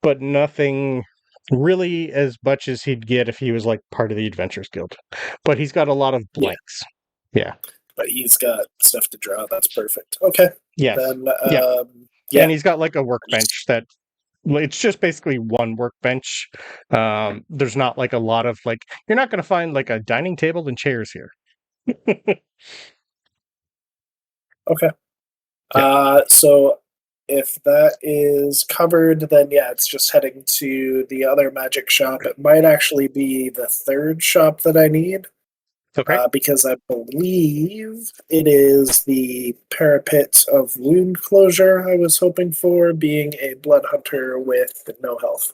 but nothing really as much as he'd get if he was like part of the Adventurers Guild. But he's got a lot of blanks. Yeah. But he's got stuff to draw. That's perfect. Okay. Yes. Then, Yeah. yeah. And he's got like a workbench that it's just basically one workbench. There's not like a lot of like you're not going to find like a dining table and chairs here. Okay. Yeah. So if that is covered, then yeah, it's just heading to the other magic shop. It might actually be the third shop that I need. Okay. Because I believe it is the parapet of wound closure I was hoping for, being a blood hunter with no health.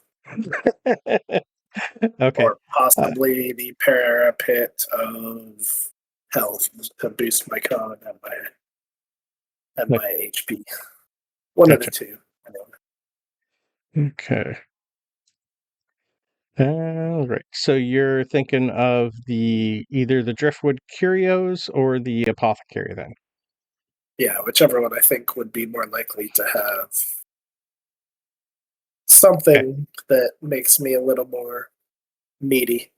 Okay. Or possibly the parapet of health to boost my con and my HP. One of the two. Okay. All right. So you're thinking of either the Driftwood Curios or the Apothecary then? Yeah, whichever one I think would be more likely to have something that makes me a little more meaty.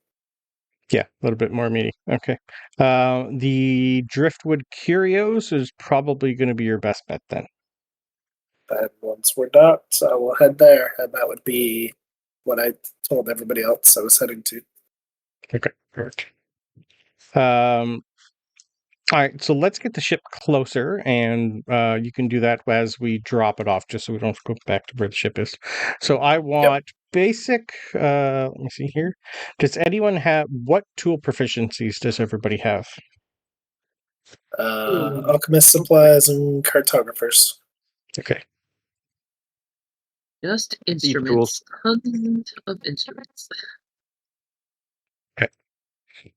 Yeah, a little bit more meaty. Okay. The Driftwood Curios is probably going to be your best bet then. And once we're docked, I will head there, and that would be what I told everybody else I was heading to. Okay. Perfect. All right, so let's get the ship closer, and you can do that as we drop it off, just so we don't go back to where the ship is. So I want basic. Let me see here. Does anyone have what tool proficiencies does everybody have? Alchemist supplies and cartographers. Okay. Just instruments. Tons of instruments. Okay.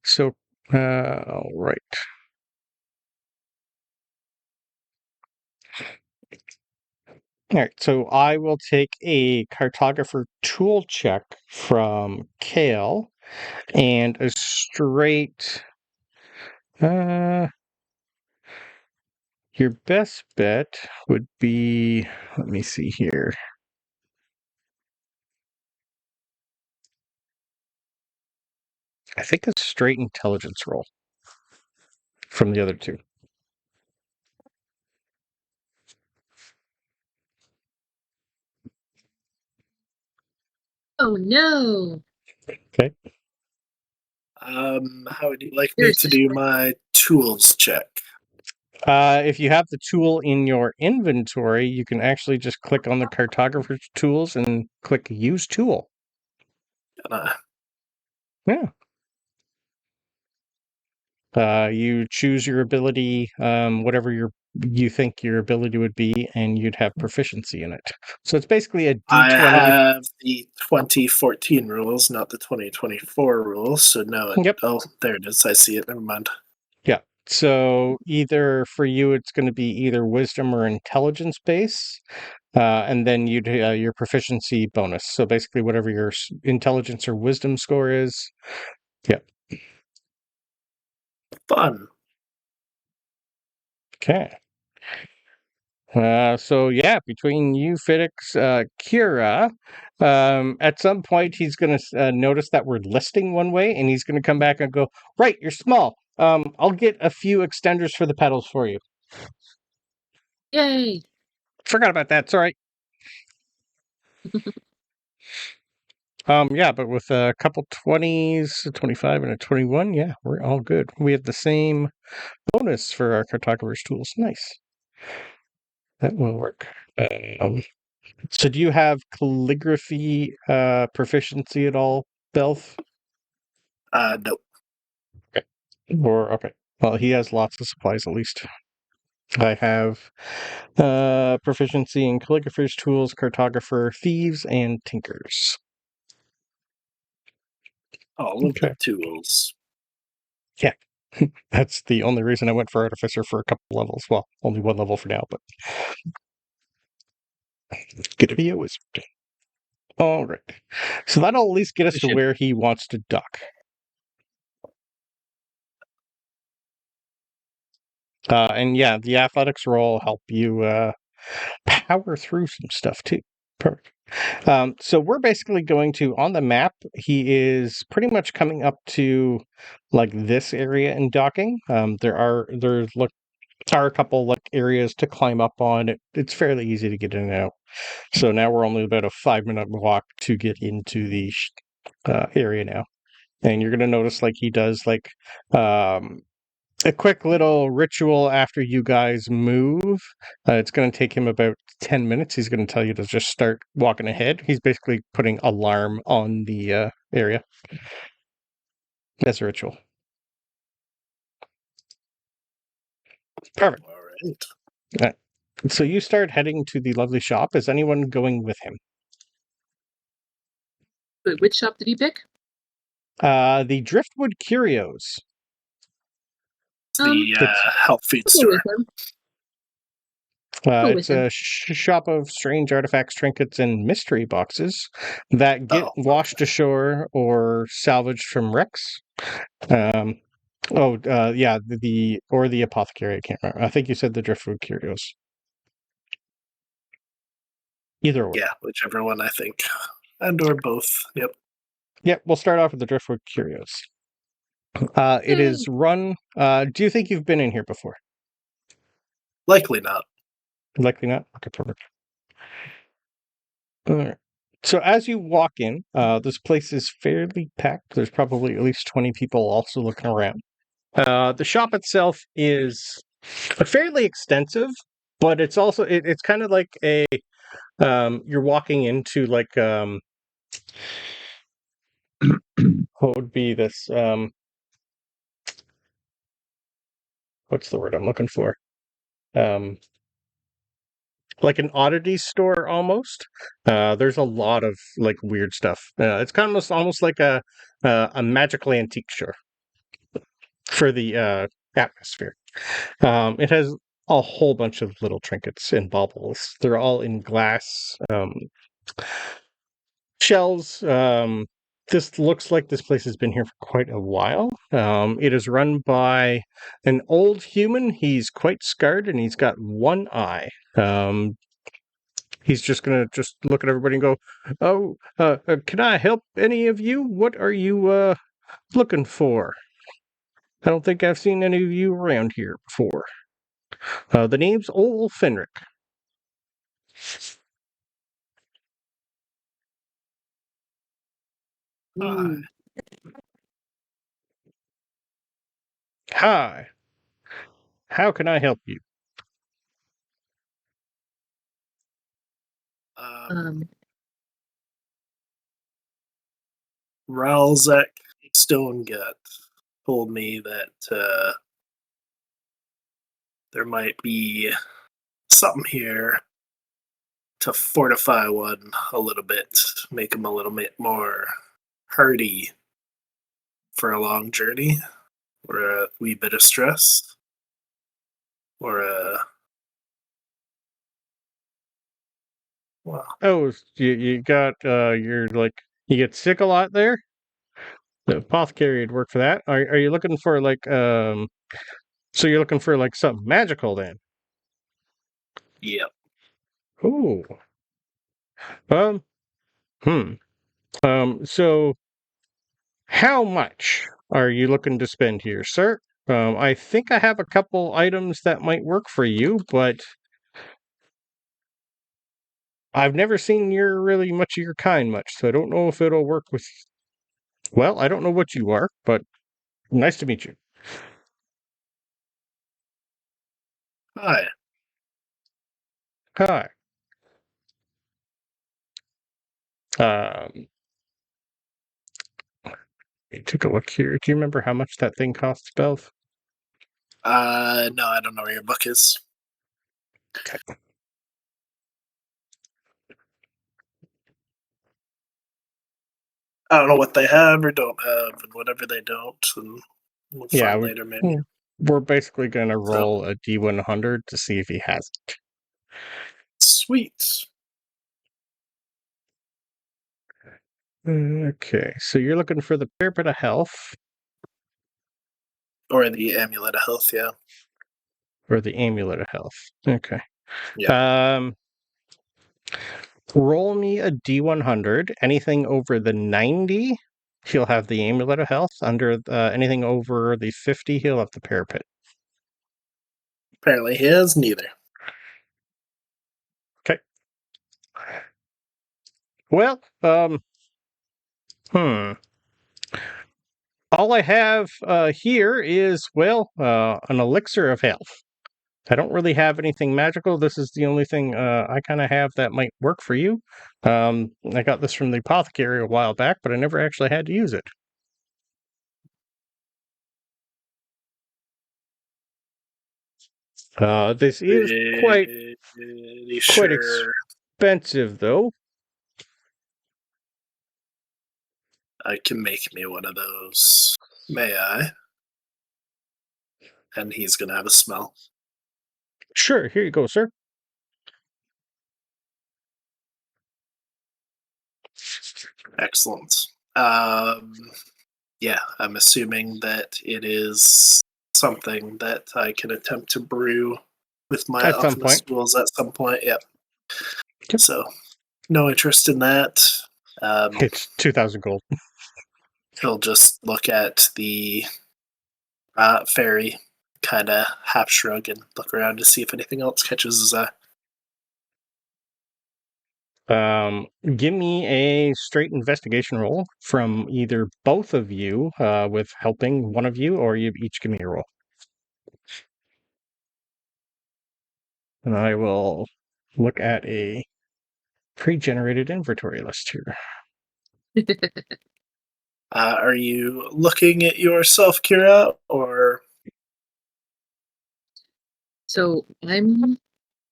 So All right. All right, so I will take a cartographer tool check from Khaal and a straight. Your best bet would be. Let me see here. I think a straight intelligence roll from the other two. Oh no! Okay. How would you like me to do my tools check? If you have the tool in your inventory, you can actually just click on the cartographer's tools and click Use Tool. Yeah. You choose your ability, whatever you think your ability would be, and you'd have proficiency in it. So it's basically a I D20. have the 2014 rules, not the 2024 rules. So no, Yep. Oh, there it is. I see it. Never mind. Yeah. So either for you, it's going to be either wisdom or intelligence base, and then you'd your proficiency bonus. So basically, whatever your intelligence or wisdom score is. Yep. Fun. Okay. So yeah, between you, Fiddix, Kira, at some point he's going to notice that we're listing one way, and he's going to come back and go, "Right, you're small. I'll get a few extenders for the pedals for you." Yay! Forgot about that. It's all right. Yeah, but with a couple 20s, a 25 and a 21, yeah, we're all good. We have the same bonus for our cartographer's tools. Nice. That will work. So do you have calligraphy proficiency at all, Belv? Nope. Okay. Or okay. Well, he has lots of supplies at least. I have proficiency in calligrapher's tools, cartographer, thieves, and tinkers. All of the tools. Yeah. That's the only reason I went for Artificer for a couple levels. Well, only one level for now, but good to be a wizard. All right. So that'll at least get us to where he wants to dock. And yeah, the athletics roll help you power through some stuff too. Perfect. So we're basically going to, on the map, he is pretty much coming up to like this area in docking. There are a couple like areas to climb up on. It's fairly easy to get in and out. So now we're only about a 5-minute walk to get into the area now. And you're going to notice like he does like a quick little ritual after you guys move. It's going to take him about 10 minutes. He's going to tell you to just start walking ahead. He's basically putting alarm on the area as a ritual. Perfect. All right. So you start heading to the lovely shop. Is anyone going with him? Wait, which shop did he pick? The Driftwood Curios. The health food store. It's a shop of strange artifacts, trinkets, and mystery boxes that get washed ashore or salvaged from wrecks. Yeah, the apothecary. I can't remember. I think you said the Driftwood Curios. Either way. Yeah, whichever one I think, and or both. Yep. Yep. We'll start off with the Driftwood Curios. It is run. Do you think you've been in here before? Likely not. Likely not. Okay, perfect. All right. So as you walk in, this place is fairly packed. There's probably at least 20 people also looking around. The shop itself is fairly extensive, but it's also it's kind of like a you're walking into like what would be this what's the word I'm looking for? Like an oddity store almost. There's a lot of like weird stuff. It's kind of almost like a magical antique store. for the atmosphere. It has a whole bunch of little trinkets and baubles. They're all in glass shells. This looks like this place has been here for quite a while. It is run by an old human. He's quite scarred and he's got one eye. He's just gonna look at everybody and go, "Oh, can I help any of you? What are you looking for? I don't think I've seen any of you around here before." The name's Ol Fenric. Ooh. Hi. How can I help you? Ralzek Stonegut told me that there might be something here to fortify one a little bit, make him a little bit more hardy for a long journey, or a wee bit of stress, or a well. Oh, you got you're like you get sick a lot there? The apothecary would work for that. Are you looking for like so you're looking for like something magical then? Yep. Ooh. Um hmm. So how much are you looking to spend here, sir? I think I have a couple items that might work for you, but I've never seen really much of your kind much, so I don't know if it'll work with. Well, I don't know what you are, but nice to meet you. Hi. Hi. Um, take a look here. Do you remember how much that thing costs, Belv? No, I don't know where your book is. Okay. I don't know what they have or don't have, and whatever they don't, and we'll Yeah, find later maybe. we're basically gonna roll a D100 to see if he has it. Sweet. Okay, so you're looking for the Parapet of Health. Or the Amulet of Health, yeah. Or the Amulet of Health. Okay. Yeah. Roll me a D100. Anything over the 90, he'll have the Amulet of Health. Under anything over the 50, he'll have the Parapet. Apparently he has neither. Okay. Well, all I have here is, well, an elixir of health. I don't really have anything magical. This is the only thing I kind of have that might work for you. I got this from the apothecary a while back, but I never actually had to use it. This is quite expensive, though. I can make me one of those. May I? And he's gonna have a smell. Sure, here you go, sir. Excellent. Yeah, I'm assuming that it is something that I can attempt to brew with my At some alchemist point. tools at some point. Yep. Yep. So, no interest in that. It's 2,000 gold. He'll just look at the fairy, kind of half shrug, and look around to see if anything else catches his eye. Give me a straight investigation roll from either both of you, with helping one of you, or you each give me a roll. And I will look at a pre-generated inventory list here. Are you looking at your self-cure or? So I'm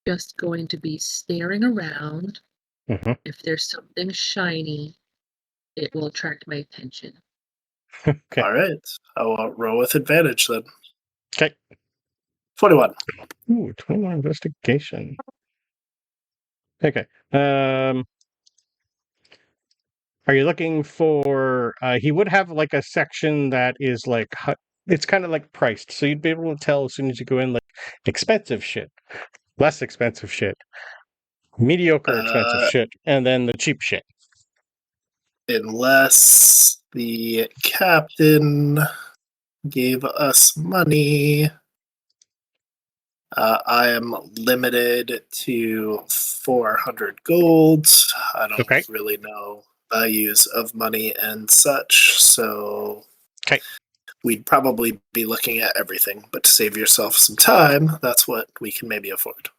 just going to be staring around. Mm-hmm. If there's something shiny, it will attract my attention. Okay. All right. I'll roll with advantage then. Okay. 21. Ooh, 21 investigation. Okay. Are you looking for? He would have like a section that is like it's kind of like priced, so you'd be able to tell as soon as you go in, like expensive shit, less expensive shit, mediocre expensive shit, and then the cheap shit. Unless the captain gave us money, I am limited to 400 gold. I don't really know values of money and such, so we'd probably be looking at everything. But to save yourself some time, that's what we can maybe afford.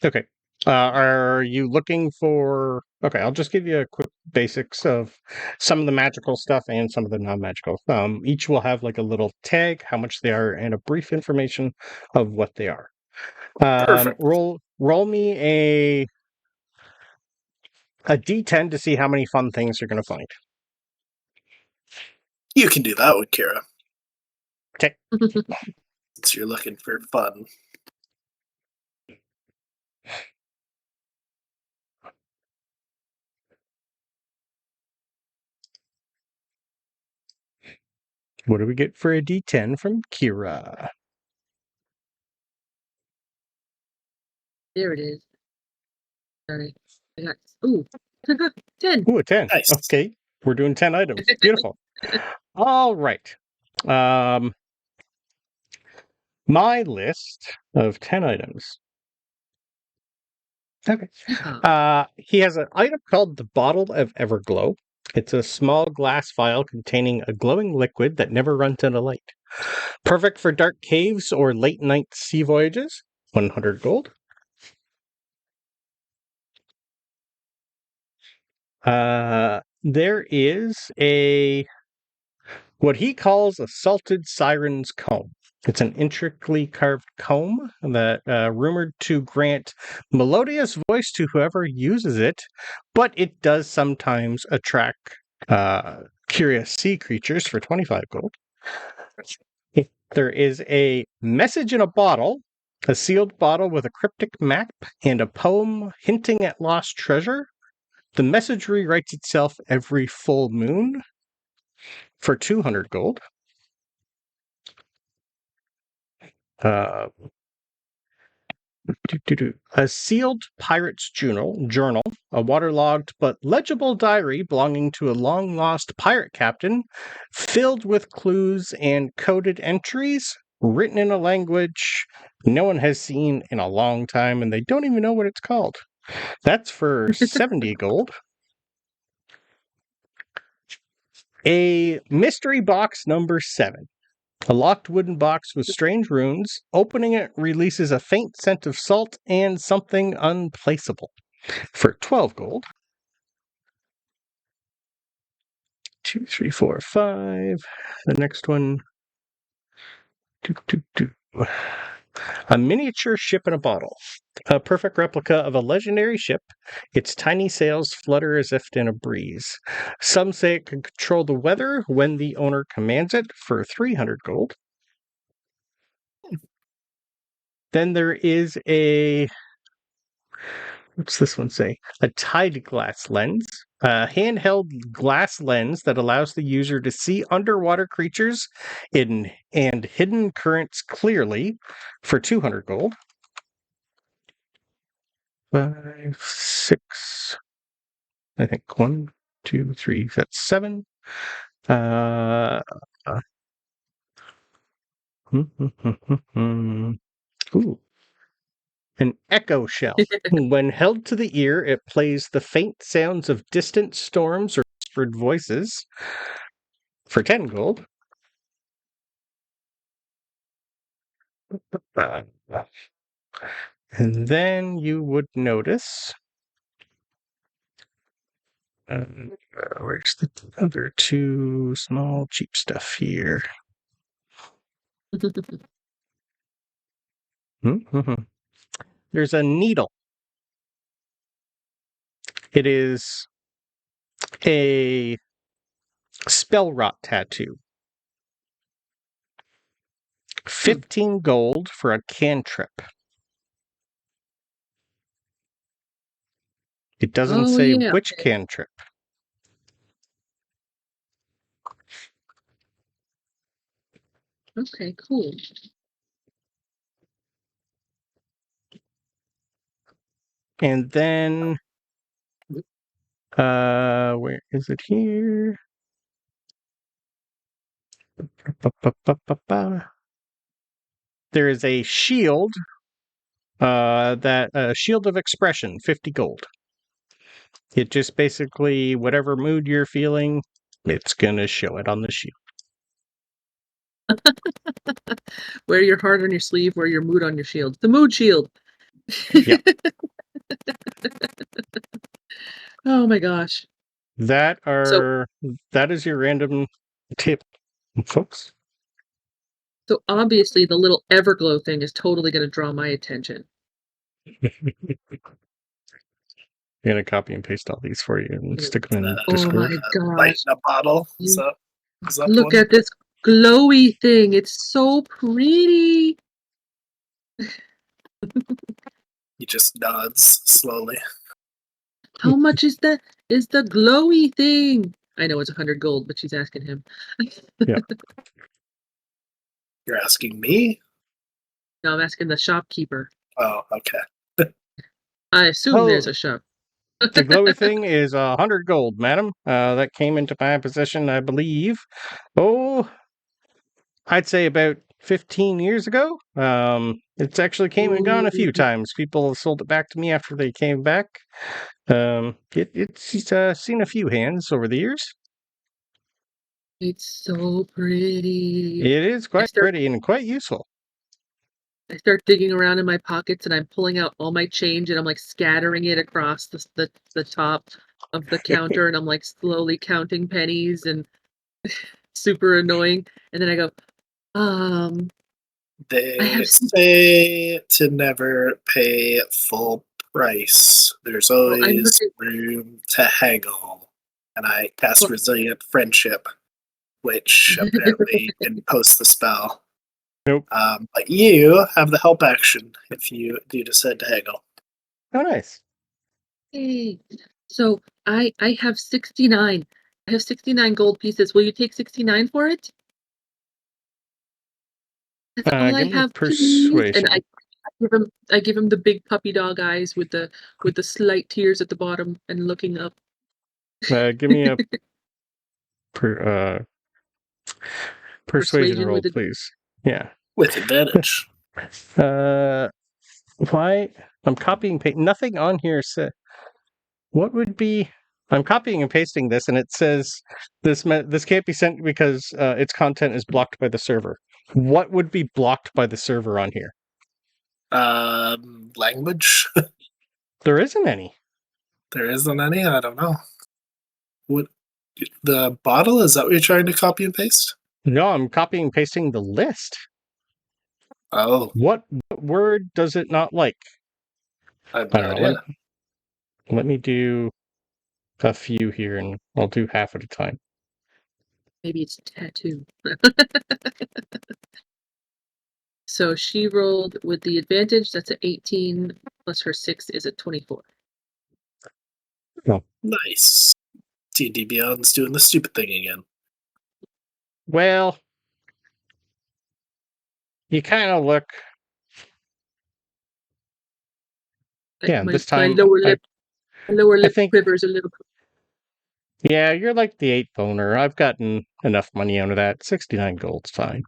Okay. Are you looking for? Okay, I'll just give you a quick basics of some of the magical stuff and some of the non-magical. Each will have like a little tag, how much they are, and a brief information of what they are. Perfect. Roll me a D10 to see how many fun things you're going to find. You can do that with Kira. Okay. So you're looking for fun. What do we get for a D10 from Kira? There it is. Sorry. I got 10. Ooh, a 10. Nice. Okay. We're doing 10 items. Beautiful. All right. My list of 10 items. Okay. He has an item called the Bottle of Everglow. It's a small glass vial containing a glowing liquid that never runs out of light. Perfect for dark caves or late night sea voyages. 100 gold. There is what he calls a salted siren's comb. It's an intricately carved comb that rumored to grant melodious voice to whoever uses it, but it does sometimes attract curious sea creatures for 25 gold. There is a message in a bottle, a sealed bottle with a cryptic map and a poem hinting at lost treasure. The message rewrites itself every full moon for 200 gold. A sealed pirate's journal, a waterlogged but legible diary belonging to a long-lost pirate captain, filled with clues and coded entries, written in a language no one has seen in a long time, and they don't even know what it's called. That's for 70 gold. A mystery box number 7. A locked wooden box with strange runes. Opening it releases a faint scent of salt and something unplaceable. For 12 gold. 2, 3, 4, 5. The next one. A miniature ship in a bottle. A perfect replica of a legendary ship. Its tiny sails flutter as if in a breeze. Some say it can control the weather when the owner commands it for 300 gold. Then there is what's this one say? A tide glass lens. A handheld glass lens that allows the user to see underwater creatures and hidden currents clearly for 200 gold. 5, 6. I think 1, 2, 3. That's 7. Ooh. An echo shell. When held to the ear, it plays the faint sounds of distant storms or whispered voices for 10 gold. And then you would notice. Where's the other 2 small cheap stuff here? There's a needle. It is a Spell Rot Tattoo. 15 gold for a cantrip. It doesn't say which cantrip. Okay, cool. And then, where is it here? There is a shield, shield of expression, 50 gold. It just basically, whatever mood you're feeling, it's gonna show it on the shield. Wear your heart on your sleeve, wear your mood on your shield. The mood shield. Yeah. Oh my gosh. That is your random tip, folks. So obviously the little Everglow thing is totally going to draw my attention. I'm gonna copy and paste all these for you and stick them in Oh my Discord. gosh. Light in a bottle. Is that Look one? at this glowy thing. It's so pretty. He just nods slowly. How much is that? Is the glowy thing? I know it's 100 gold, but she's asking him. Yeah. You're asking me? No, I'm asking the shopkeeper. Oh, okay. I assume there's a shop. The glowy thing is 100 gold, madam. That came into my possession, I believe. Oh, I'd say about 15 years ago. It's actually came and gone a few times. People have sold it back to me after they came back. It's seen a few hands over the years. It's so pretty. It is quite pretty and quite useful. I start digging around in my pockets and I'm pulling out all my change and I'm like scattering it across the top of the counter and I'm like slowly counting pennies and super annoying. And then I go, They say to never pay full price. There's always room to haggle. And I cast Resilient Friendship, which apparently didn't post the spell. Nope. But you have the help action if you do decide to haggle. Oh, nice. Hey, so I have 69. I have 69 gold pieces. Will you take 69 for it? That's all I have, please. And I give him the big puppy dog eyes with the slight tears at the bottom and looking up. Give me a persuasion roll, please. Yeah. With advantage. Why? I'm copying paste. Nothing on here said. What would be? I'm copying and pasting this, and it says this can't be sent because its content is blocked by the server. What would be blocked by the server on here? Language. There isn't any. There isn't any. I don't know. What? The bottle? Is that what you're trying to copy and paste? No, I'm copying and pasting the list. Oh. What word does it not like? I don't know. Let me do a few here, and I'll do half at a time. Maybe it's tattoo. So she rolled with the advantage. That's an 18 plus her 6 is a 24. Oh. Nice. D&D Beyond's doing the stupid thing again. Well, you kind of look. Yeah, this time my lower lip quivers a little. Yeah, you're like the 8th owner. I've gotten enough money out of that. 69 gold's fine.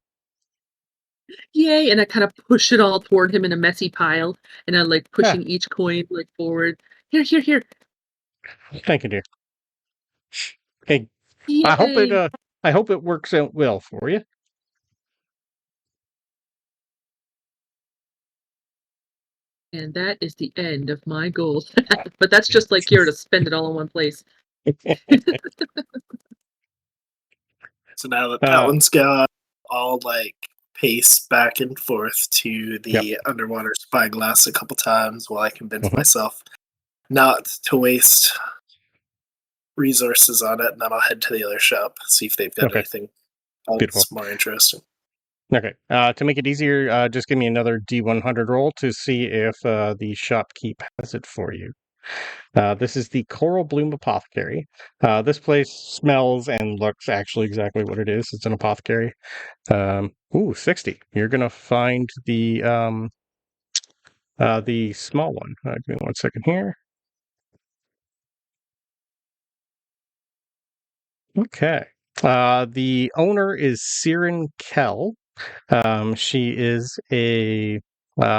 Yay! And I kind of push it all toward him in a messy pile, and I'm like pushing each coin like forward. Here. Thank you, dear. Okay. Yay. I hope it works out well for you. And that is the end of my goals. But that's just like here to spend it all in one place. So now that one's gone, I'll like pace back and forth to the underwater spyglass a couple times while I convince myself not to waste resources on it, and then I'll head to the other shop, see if they've got anything else Beautiful. more interesting. Okay. To make it easier, just give me another D100 roll to see if the shopkeep has it for you. This is the Coral Bloom Apothecary. This place smells and looks actually exactly what it is. It's an apothecary. 60. You're gonna find the small one. Give me 1 second here. Okay. The owner is Siren Kell. She is a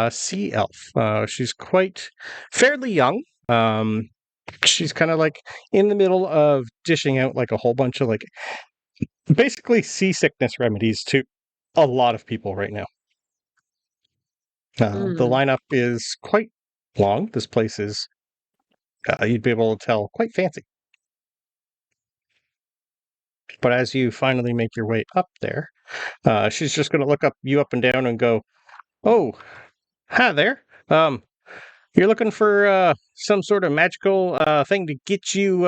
sea elf. She's fairly young. She's kind of like in the middle of dishing out like a whole bunch of like basically seasickness remedies to a lot of people right now. The lineup is quite long. This place is, you'd be able to tell, quite fancy. But as you finally make your way up there, she's just going to look you up and down and go, "Oh, hi there. You're looking for some sort of magical thing to get you,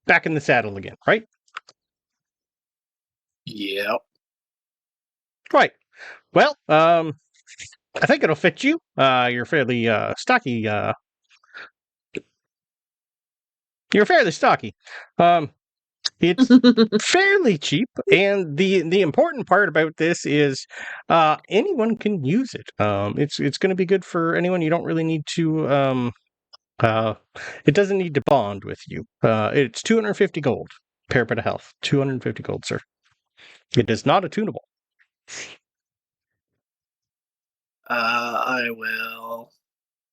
back in the saddle again, right?" Yep. Right. Well, I think it'll fit you. You're fairly stocky. You're fairly stocky. It's fairly cheap, and the important part about this is anyone can use it. It's going to be good for anyone. You don't really need to. It doesn't need to bond with you. It's 250 gold. Parapet of health, 250 gold, sir. It is not attunable. I will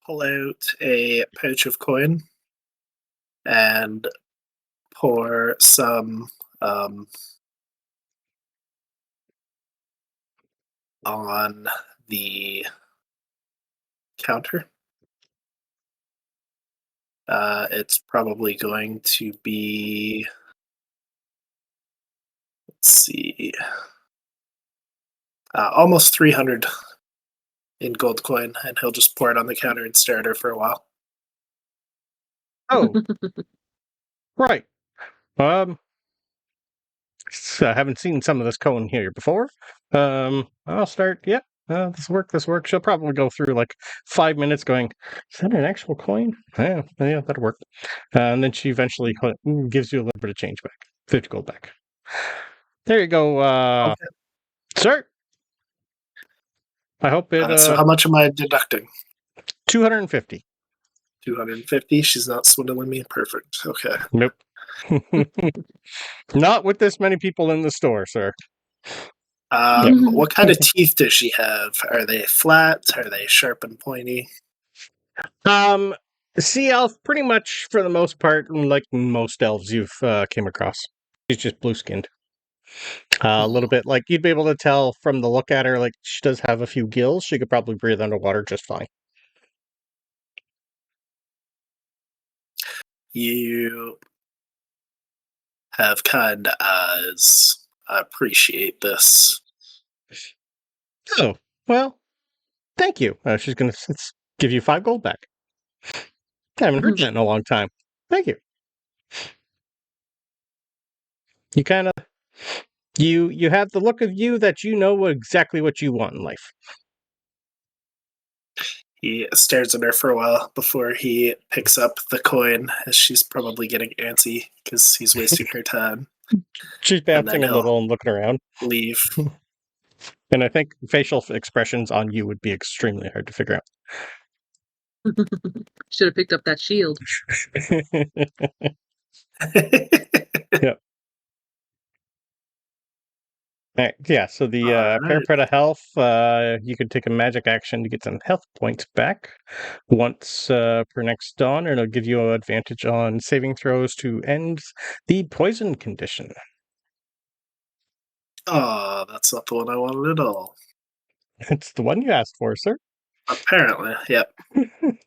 pull out a pouch of coin and pour some on the counter. It's probably going to be, let's see, almost 300 in gold coin, and he'll just pour it on the counter and stare at her for a while. Oh, right. I haven't seen some of this cone here before. I'll start. Yeah, this work. She'll probably go through like 5 minutes going, "Is that an actual coin? Yeah, that'll work." And then she eventually gives you a little bit of change back, 50 gold back. There you go, Okay. sir. I hope it. So how much am I deducting? 250. 250. She's not swindling me. Perfect. Okay. Nope. Not with this many people in the store, sir. What kind of teeth does she have? Are they flat? Are they sharp and pointy? Sea elf, pretty much for the most part, like most elves you've came across. She's just blue skinned. A little bit like you'd be able to tell from the look at her, like she does have a few gills. She could probably breathe underwater just fine. You have kind eyes. I appreciate this. Oh, well, thank you. She's going to give you 5 gold back. I haven't heard that in a long time. Thank you. You kind of, you have the look of you that you know exactly what you want in life. He stares at her for a while before he picks up the coin, as she's probably getting antsy because he's wasting her time. She's bouncing a little and looking around. Leave. And I think facial expressions on you would be extremely hard to figure out. Should have picked up that shield. Yep. Right, yeah, so the Parapet of Health, you could take a magic action to get some health points back once per next dawn, and it'll give you an advantage on saving throws to end the poison condition. Oh, that's not the one I wanted at all. It's the one you asked for, sir. Apparently, yep.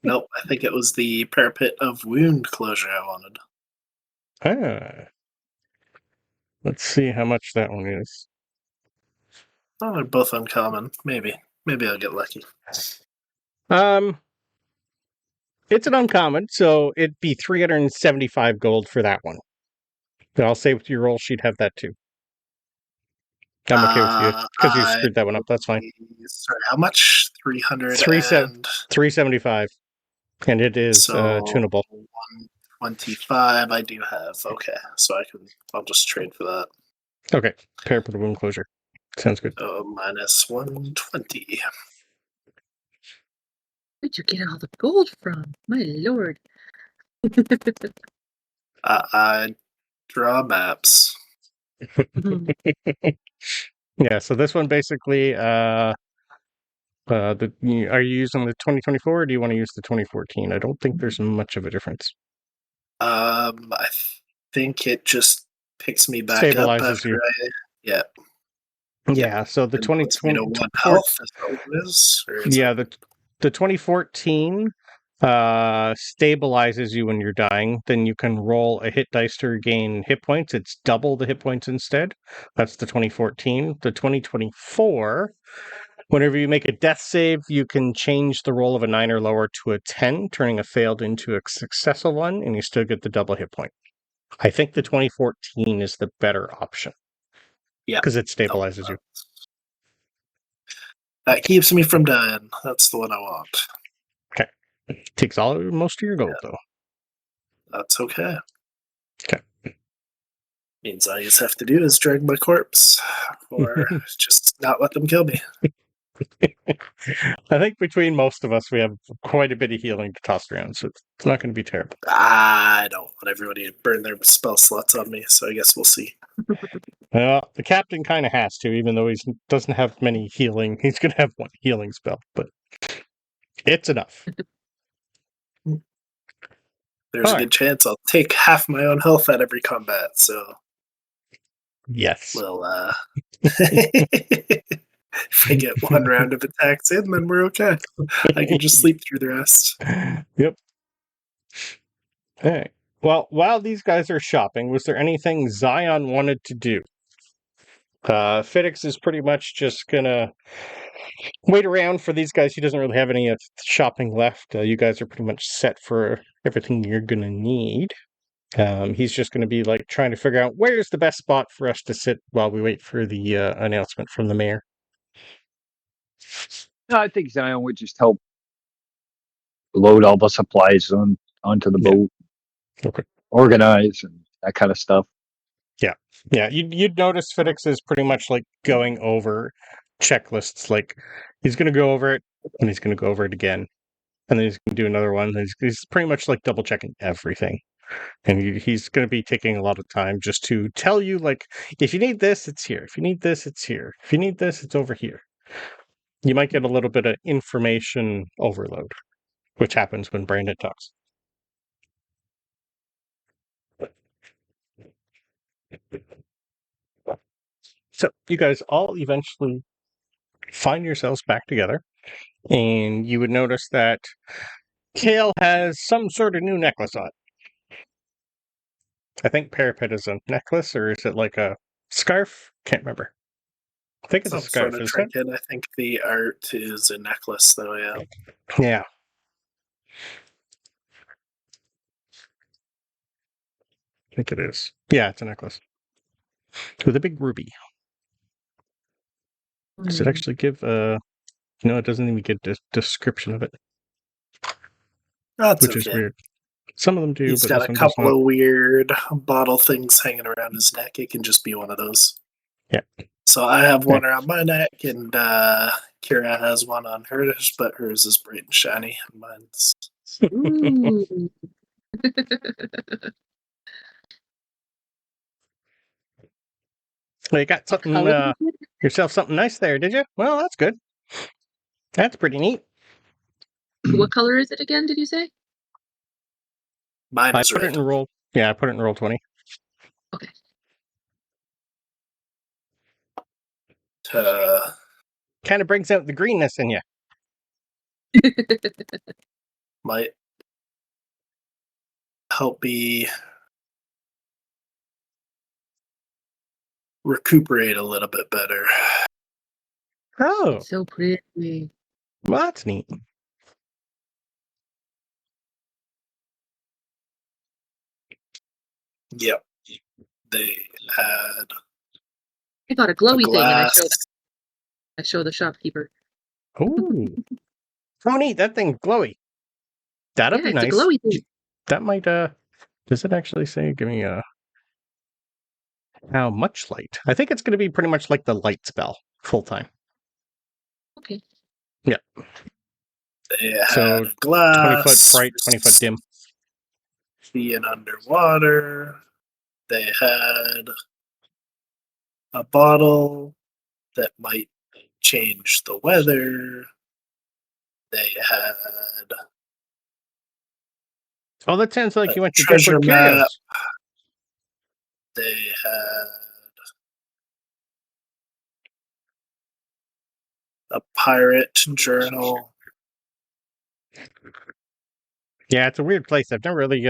Nope, I think it was the Parapet of Wound closure I wanted. Ah. Let's see how much that one is. Oh, they're both uncommon. Maybe I'll get lucky. It's an uncommon, so it'd be 375 gold for that one. But I'll say with your roll sheet, have that too. I'm okay with you because you screwed that one up. That's fine. Sorry, how much? 300 and 375, and it is tunable. 125. I do have. Okay, so I'll just trade for that. Okay, parapet wound closure. Sounds good. Minus 120. Where'd you get all the gold from? My lord. I draw maps. Yeah, so this one basically, are you using the 2024 or do you want to use the 2014? I don't think there's much of a difference. I think it just picks me back Stabilizes up after you. Yeah, so the 2020 one health is what it is, the 2014 stabilizes you when you're dying. Then you can roll a hit dice to regain hit points. It's double the hit points instead. That's the 2014. The 2024, whenever you make a death save, you can change the roll of a 9 or lower to a 10, turning a failed into a successful one, and you still get the double hit point. I think the 2014 is the better option. Yeah, because it stabilizes you. That keeps me from dying. That's the one I want. Okay. Takes most of your gold, though. That's okay. Okay. Means all you just have to do is drag my corpse, or just not let them kill me. I think between most of us, we have quite a bit of healing to toss around, so it's not going to be terrible. I don't want everybody to burn their spell slots on me, so I guess we'll see. Well, the captain kind of has to, even though he doesn't have many healing. He's going to have one healing spell, but it's enough. There's a good chance I'll take half my own health at every combat, so... Yes. Well, if I get one round of attacks in, then we're okay. I can just sleep through the rest. Yep. All right. Well, while these guys are shopping, was there anything Zion wanted to do? Fiddix is pretty much just gonna wait around for these guys. He doesn't really have any shopping left. You guys are pretty much set for everything you're gonna need. He's just gonna be like trying to figure out where's the best spot for us to sit while we wait for the announcement from the mayor. No, I think Zion would just help load all the supplies onto the boat. Okay. Organize and that kind of stuff. Yeah, you'd notice Fiddix is pretty much like going over checklists. Like he's going to go over it, and he's going to go over it again, and then he's going to do another one. He's pretty much like double checking everything, and he's going to be taking a lot of time just to tell you, like, if you need this, it's here. If you need this, it's here. If you need this, it's over here. You might get a little bit of information overload, which happens when Brandon talks. So you guys all eventually find yourselves back together, and you would notice that Khaal has some sort of new necklace on. I think parapet is a necklace, or is it like a scarf? Can't remember. I think it's a scarf. Sort of trinket. I think the art is a necklace, though. Yeah. Yeah. I think it is. Yeah, it's a necklace with a big ruby. Does it actually give no, it doesn't even give a description of it. That's which is weird. Some of them do, He's but got a couple of weird bottle things hanging around his neck. It can just be one of those. Yeah. So I have one around my neck, and Kira has one on hers, but hers is bright and shiny, and mine's... Ooh. Well, you got something, yourself something nice there, did you? Well, that's good. That's pretty neat. What color is it again, did you say? Mine is red. It in roll. Yeah, I put it in roll 20. Okay. Kind of brings out the greenness in you. Might help me recuperate a little bit better. Oh. So pretty. Well, that's neat. Yep. They had I got a a glowy thing, and glass. I show the shopkeeper. Oh, oh, neat! That thing's glowy. That'll be It's a nice. glowy thing. That might. Does it actually say? Give me a. How much light? I think it's going to be pretty much like the light spell, full time. Okay. Yeah. They had So glass. 20-foot bright, 20-foot dim. Being underwater. They had a bottle that might change the weather. They had Oh, that sounds like a you went to treasure Deadwood map. Curios. They had a pirate journal. Yeah, it's a weird place. I've never really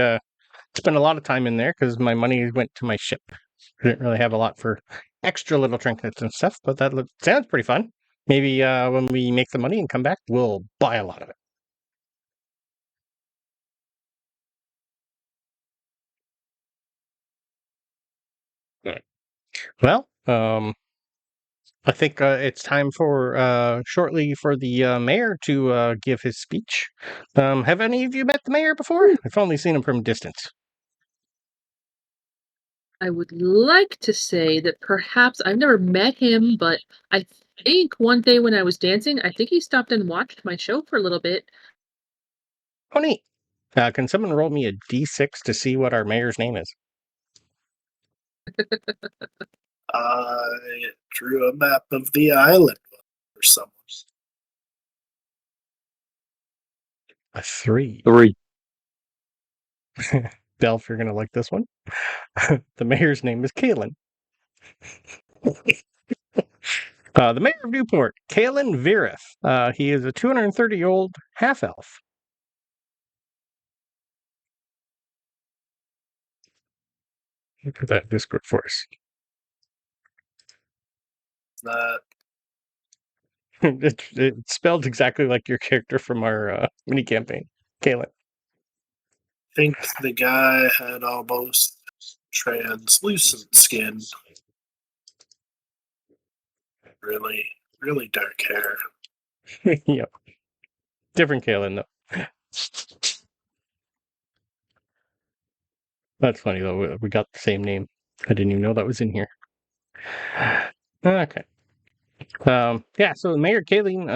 spent a lot of time in there because my money went to my ship. I didn't really have a lot for extra little trinkets and stuff, but that sounds pretty fun. Maybe when we make the money and come back, we'll buy a lot of it. Well, I think it's time for shortly for the mayor to give his speech. Have any of you met the mayor before? I've only seen him from a distance. I would like to say that perhaps I've never met him, but I think one day when I was dancing, I think he stopped and watched my show for a little bit. Oh, neat. Can someone roll me a d6 to see what our mayor's name is? I drew a map of the island for someone. A 3. 3. Belv, you're going to like this one. The mayor's name is Kalen. The mayor of Newport, Kalen Virith. He is a 230-year-old half-elf. Look at that Discord force. That It's spelled exactly like your character from our mini campaign, Kalen. I think the guy had almost translucent skin. Really, really dark hair. Yep. Different Kalen, though. That's funny, though. We got the same name. I didn't even know that was in here. Okay. Yeah, so Mayor Kalen,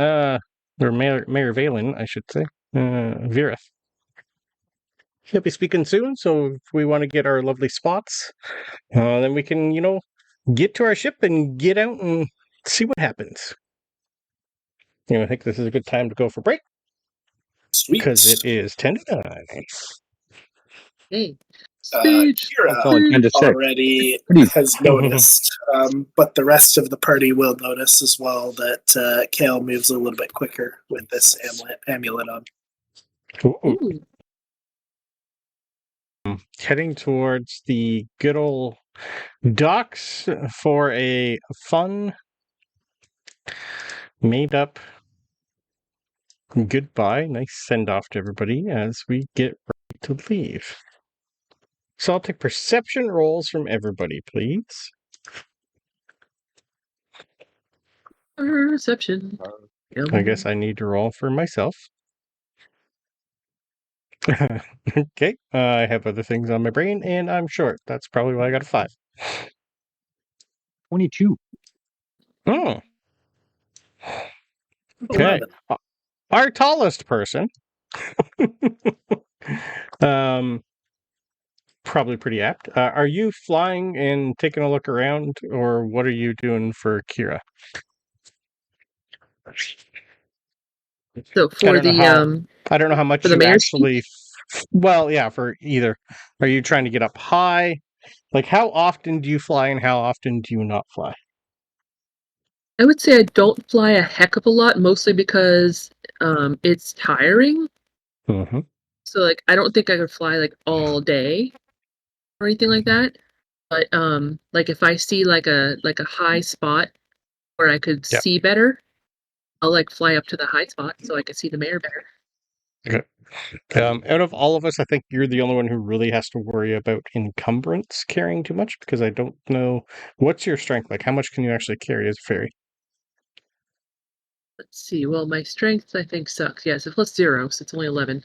or Mayor Valen, I should say, Virith. He'll be speaking soon, so if we want to get our lovely spots, then we can, get to our ship and get out and see what happens. I think this is a good time to go for break. Sweet. Because it is 10 to 9. Hey, speech. Kira only 10 to 6. already has noticed, but the rest of the party will notice as well that Kale moves a little bit quicker with this amulet on. Ooh. Heading towards the good old docks for a fun, made up goodbye. Nice send off to everybody as we get ready to leave. So I'll take perception rolls from everybody, please. Perception. I guess I need to roll for myself. Okay, I have other things on my brain, and I'm short. That's probably why I got a 5. 22. Oh. Okay. 11. Our tallest person. Probably pretty apt. Are you flying and taking a look around, or what are you doing for Kira? So for the I don't know how much for the you mayor's actually. Well, yeah, for either. Are you trying to get up high? Like, how often do you fly, and how often do you not fly? I would say I don't fly a heck of a lot, mostly because it's tiring. Mm-hmm. So like I don't think I could fly like all day or anything like that. But like if I see like a high spot where I could Yep. see better, I'll like fly up to the high spot so I can see the mayor better. Okay. Out of all of us, I think you're the only one who really has to worry about encumbrance carrying too much, because I don't know what's your strength like. How much can you actually carry as a fairy? Let's see. Well, my strength I think sucks. Yes, it's plus 0, so it's only 11.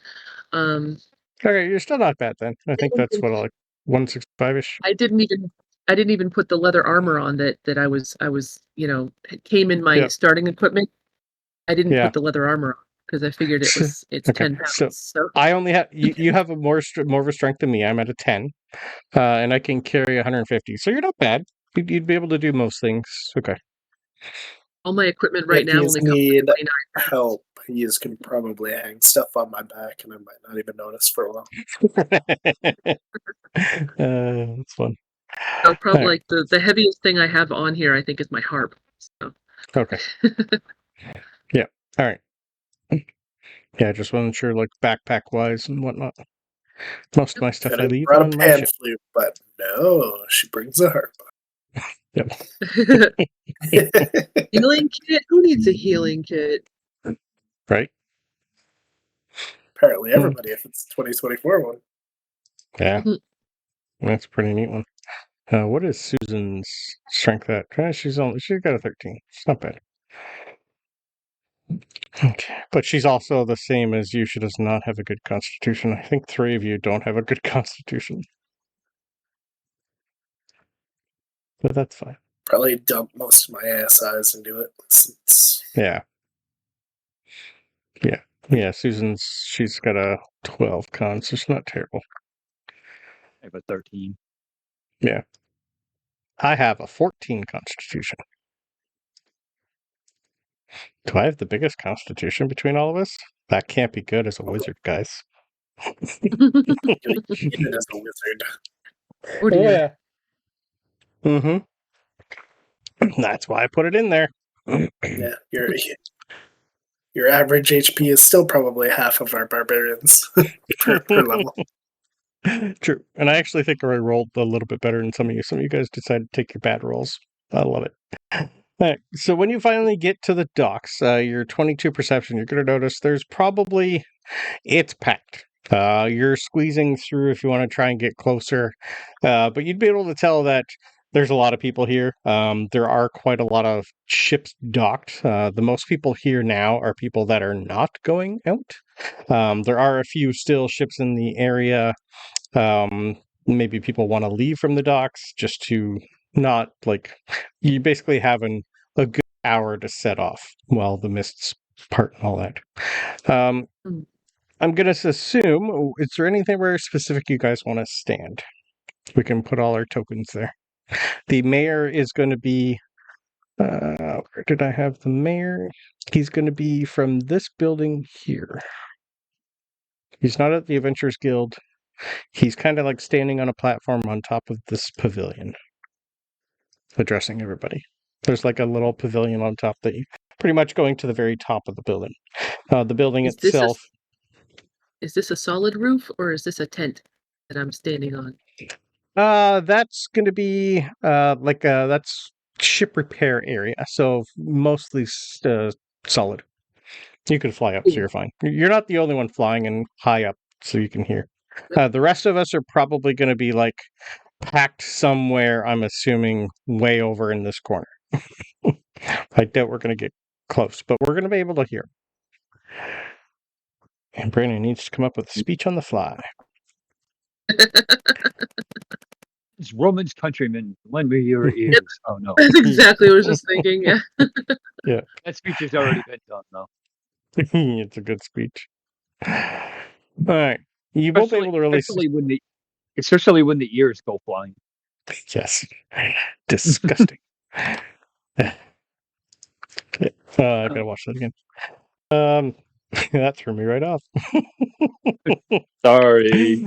Okay, you're still not bad then. I think that's what, like 165-ish. I didn't even put the leather armor on that I was came in my starting equipment. I didn't put the leather armor on because I figured it's okay. 10 pounds. So I only have you have a more of a strength than me. I'm at a 10, and I can carry 150. So you're not bad. You'd be able to do most things. Okay. All my equipment right now only need help. You can probably hang stuff on my back, and I might not even notice for a while. That's fun. So probably like the heaviest thing I have on here, I think, is my harp. So. Okay. Yeah. All right. Yeah, just wasn't sure, like backpack wise and whatnot. Most of my stuff I leave on my ship. Flute, but no, she brings a harp. Yep. Healing kit? Who needs a healing kit? Right. Apparently, everybody. If it's 2024 one. Yeah. That's a pretty neat one. What is Susan's strength at? She's got a 13. It's not bad. Okay, but she's also the same as you. She does not have a good constitution. I think 3 of you don't have a good constitution. But that's fine. Probably dump most of my ASIs and do it. Yeah. She's got a 12 con, so it's not terrible. I have a 13. Yeah. I have a 14 constitution. Do I have the biggest constitution between all of us? That can't be good as a wizard, guys. It as a wizard. Oh dear. Yeah. Mm-hmm. That's why I put it in there. Yeah, your average HP is still probably half of our barbarians per level. True. And I actually think I rolled a little bit better than some of you. Some of you guys decided to take your bad rolls. I love it. All right. So when you finally get to the docks, your 22 perception, you're going to notice there's probably, it's packed. You're squeezing through if you want to try and get closer. But you'd be able to tell that there's a lot of people here. There are quite a lot of ships docked. The most people here now are people that are not going out. There are a few still ships in the area. Maybe people want to leave from the docks just to not, like, you basically have a good hour to set off while the mists part and all that. I'm going to assume, is there anything very specific you guys want to stand? We can put all our tokens there. The mayor is going to be, where did I have the mayor? He's going to be from this building here. He's not at the Adventurers Guild. He's kind of like standing on a platform on top of this pavilion, addressing everybody. There's like a little pavilion on top that you pretty much going to the very top of the building. The building itself. Is this a solid roof or is this a tent that I'm standing on? That's going to be that's ship repair area, so mostly solid. You can fly up, so you're fine. You're not the only one flying and high up, so you can hear. The rest of us are probably going to be like packed somewhere, I'm assuming, way over in this corner. I doubt we're going to get close, but we're going to be able to hear. And Brandon needs to come up with a speech on the fly. It's Roman's countrymen, lend me your ears. Yep. Oh no. That's exactly what I was just thinking. Yeah. Yeah. That speech has already been done though. It's a good speech. All right. You won't be able to really especially when the ears go flying. Yes. Disgusting. I gotta watch that again. That threw me right off. Sorry.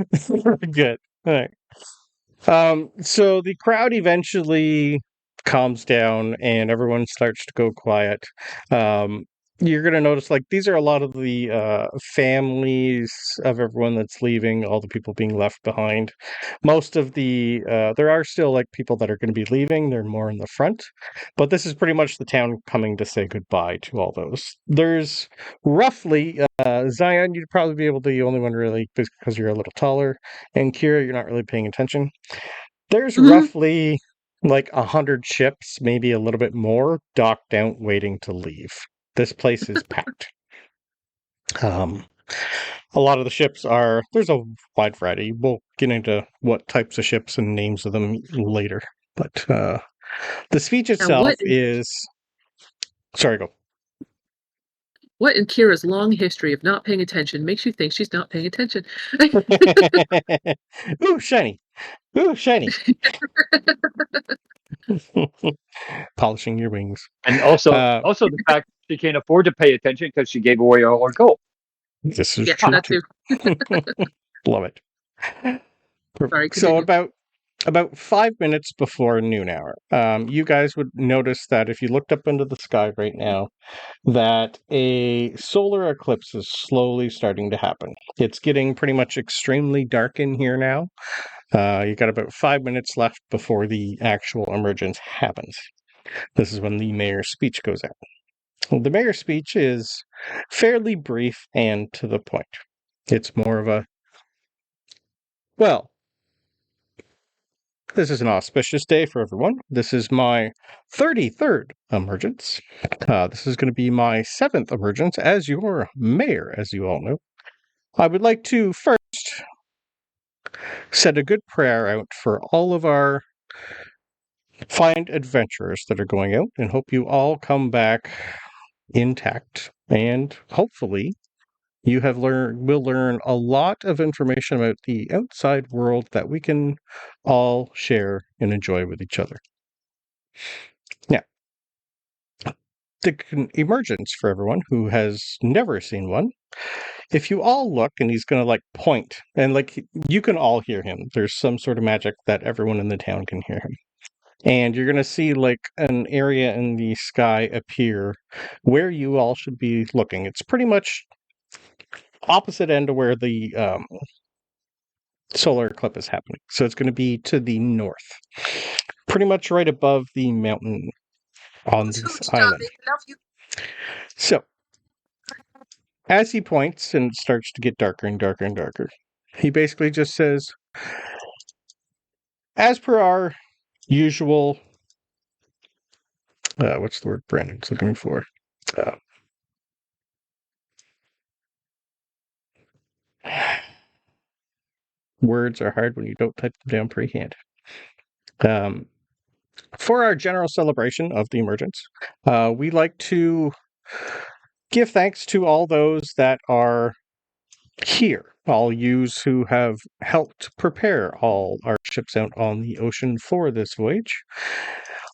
Good. All right. So the crowd eventually calms down and everyone starts to go quiet. you're going to notice like these are a lot of the families of everyone that's leaving, all the people being left behind. Most of the there are still like people that are going to be leaving. They're more in the front, but this is pretty much the town coming to say goodbye to all those. There's roughly Zion, you'd probably be able to the only one really because you're a little taller, and Kira, you're not really paying attention. There's roughly like 100 ships, maybe a little bit more, docked out waiting to leave. This place is packed. A lot of the ships are, there's a wide variety. We'll get into what types of ships and names of them later. But the speech itself is... Sorry, go. What in Kira's long history of not paying attention makes you think she's not paying attention? Ooh, shiny. Ooh, shiny. Polishing your wings. And also the fact she can't afford to pay attention because she gave away all her gold. This is true too. Love it. Sorry, so about 5 minutes before noon hour, you guys would notice that if you looked up into the sky right now, that a solar eclipse is slowly starting to happen. It's getting pretty much extremely dark in here now. You got about 5 minutes left before the actual emergence happens. This is when the mayor's speech goes out. Well, the mayor's speech is fairly brief and to the point. It's more of a, well, this is an auspicious day for everyone. This is my 33rd emergence. This is going to be my 7th emergence as your mayor, as you all know. I would like to first set a good prayer out for all of our fine adventurers that are going out, and hope you all come back intact, and hopefully you will learn a lot of information about the outside world that we can all share and enjoy with each other. Now, the emergence for everyone who has never seen one, if you all look, and he's going to like point, and like you can all hear him. There's some sort of magic that everyone in the town can hear him. And you're going to see like an area in the sky appear where you all should be looking. It's pretty much opposite end of where the solar eclipse is happening. So it's going to be to the north, pretty much right above the mountain on this island. So as he points and it starts to get darker and darker and darker, he basically just says, as per our usual, what's the word Brandon's looking for? Words are hard when you don't type them down freehand. For our general celebration of the emergence, we like to give thanks to all those that are here, all yous who have helped prepare all our ships out on the ocean for this voyage,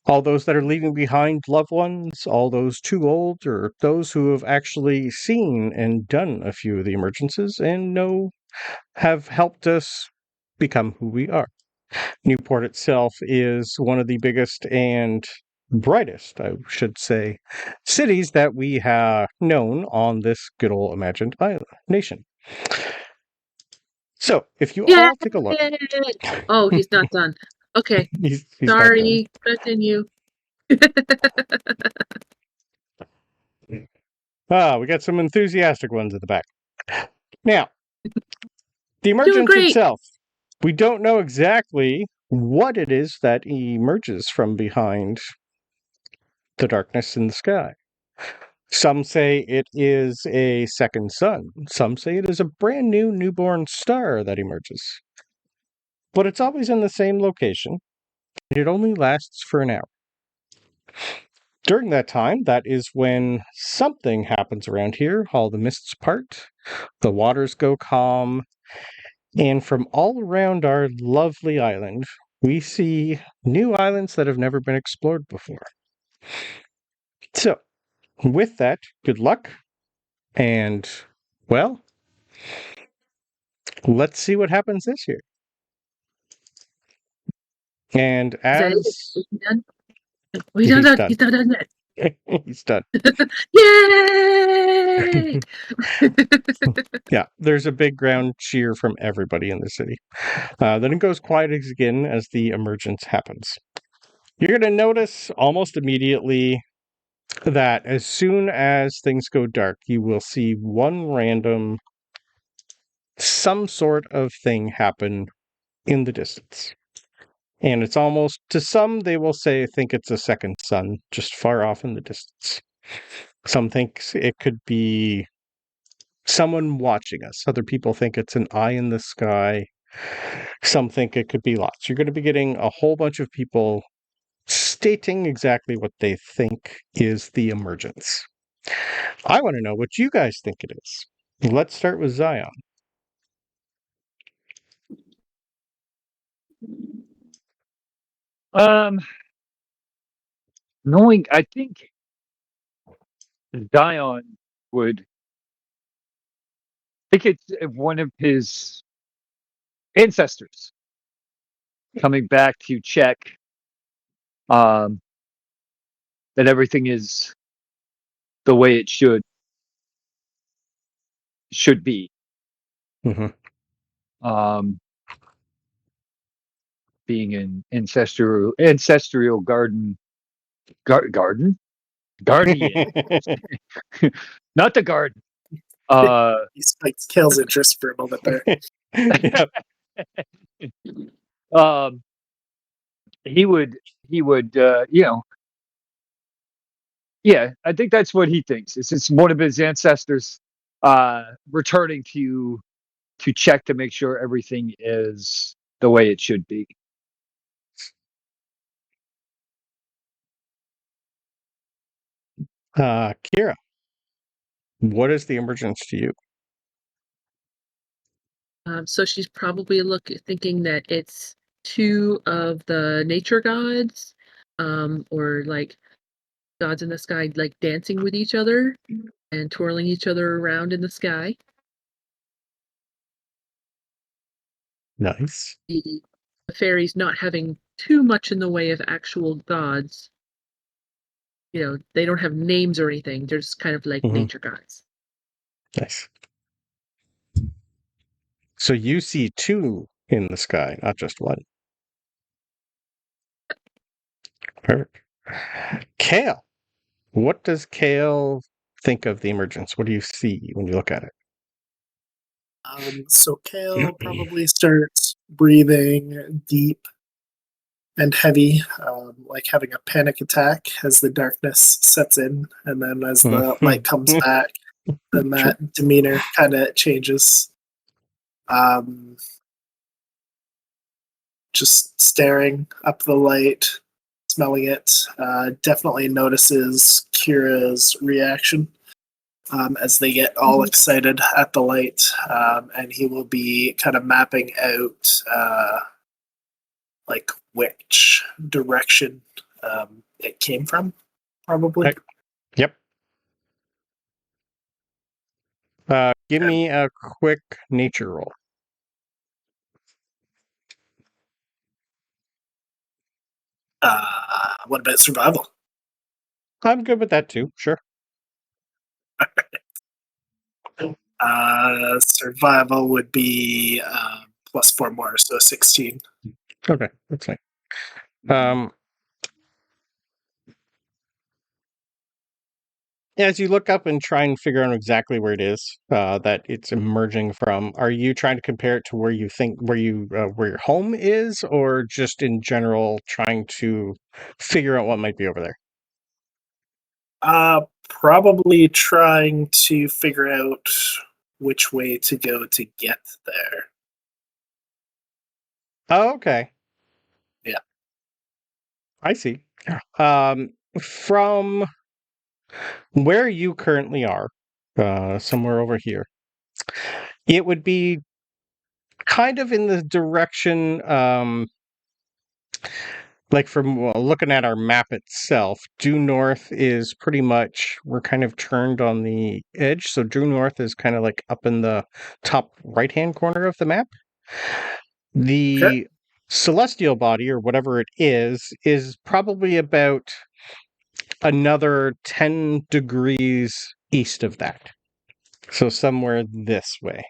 all those that are leaving behind loved ones, all those too old, or those who have actually seen and done a few of the emergences and have helped us become who we are. Newport itself is one of the biggest and brightest, I should say, cities that we have known on this good old imagined island nation. So, if you all take a look... Oh, he's not done. Okay. He's sorry, continue. We got some enthusiastic ones at the back. Now, the emergence itself, we don't know exactly what it is that emerges from behind the darkness in the sky. Some say it is a second sun. Some say it is a brand new newborn star that emerges. But it's always in the same location. It only lasts for an hour. During that time, that is when something happens around here. All the mists part, the waters go calm, and from all around our lovely island, we see new islands that have never been explored before. So, with that, good luck, and, well, let's see what happens this year. And as... He's done. He's not done yet. He's done. Yay! Yeah, there's a big ground cheer from everybody in the city. Then it goes quiet again as the emergence happens. You're going to notice almost immediately that as soon as things go dark, you will see one random, some sort of thing happen in the distance. And it's almost, to some, they will think it's a second sun, just far off in the distance. Some think it could be someone watching us. Other people think it's an eye in the sky. Some think it could be lots. You're going to be getting a whole bunch of people stating exactly what they think is the emergence. I want to know what you guys think it is. Let's start with Zion. Knowing, I think Zion would think it's one of his ancestors coming back to check that everything is the way it should be. Mm-hmm. Being an ancestral guardian, guardian, not the garden. He spikes Kale's interest for a moment there. Yep. He would, yeah, I think that's what he thinks. It's one of his ancestors returning to check to make sure everything is the way it should be. Kira, what is the emergence to you? So she's probably thinking that it's two of the nature gods, or like gods in the sky, like dancing with each other and twirling each other around in the sky. Nice. The fairies not having too much in the way of actual gods. You know, they don't have names or anything. They're just kind of like nature gods. Nice. So you see two in the sky, not just one. Perfect. Kale. What does Kale think of the emergence? What do you see when you look at it? So Kale probably starts breathing deep and heavy, like having a panic attack as the darkness sets in, and then as the light comes back, then that demeanor kind of changes. Just staring up the light, smelling it, definitely notices Kira's reaction as they get all excited at the light, and he will be kind of mapping out like which direction it came from, probably. Okay. Yep. Give me a quick nature roll. What about survival? I'm good with that too. Sure. Survival would be +4 more, so 16. Okay, that's fine. As you look up and try and figure out exactly where it is that it's emerging from, are you trying to compare it to where you think where your home is, or just in general trying to figure out what might be over there? Probably trying to figure out which way to go to get there. Oh, okay. Yeah. I see. From where you currently are, somewhere over here, it would be kind of in the direction, like from looking at our map itself, due north is pretty much, we're kind of turned on the edge. So due north is kind of like up in the top right-hand corner of the map. The celestial body, or whatever it is probably about another 10 degrees east of that. So somewhere this way.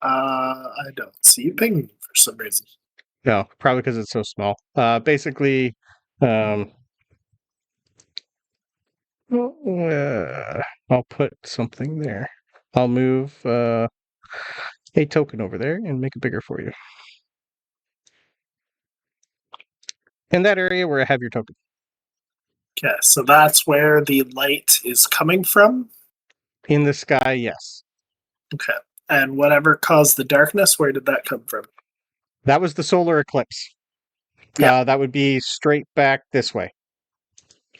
I don't see you pinging for some reason. No, probably because it's so small. Basically, I'll put something there. I'll move a token over there and make it bigger for you. In that area where I have your token. Okay, so that's where the light is coming from? In the sky, yes. Okay. And whatever caused the darkness, where did that come from? That was the solar eclipse. Yeah. That would be straight back this way.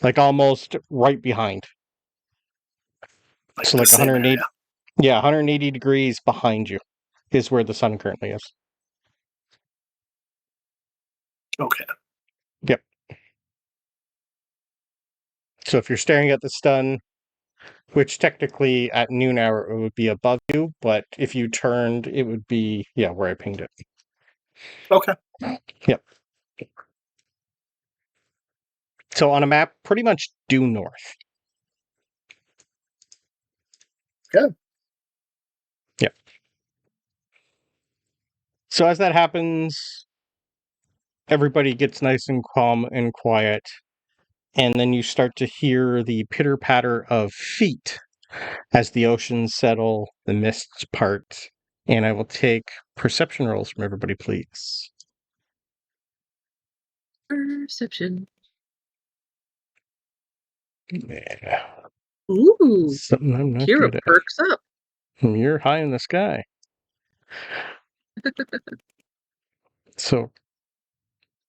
Like almost right behind. Like So the like same 180. area. Yeah, 180 degrees behind you is where the sun currently is. Okay. Yep. So if you're staring at the sun, which technically at noon hour it would be above you, but if you turned, it would be, yeah, where I pinged it. Okay. Yep. So on a map, pretty much due north. Good. Yep. So as that happens, everybody gets nice and calm and quiet. And then you start to hear the pitter-patter of feet as the oceans settle, the mists part. And I will take perception rolls from everybody, please. Perception. Yeah. Ooh, Something I'm not Kira good at. perks up. You're high in the sky. So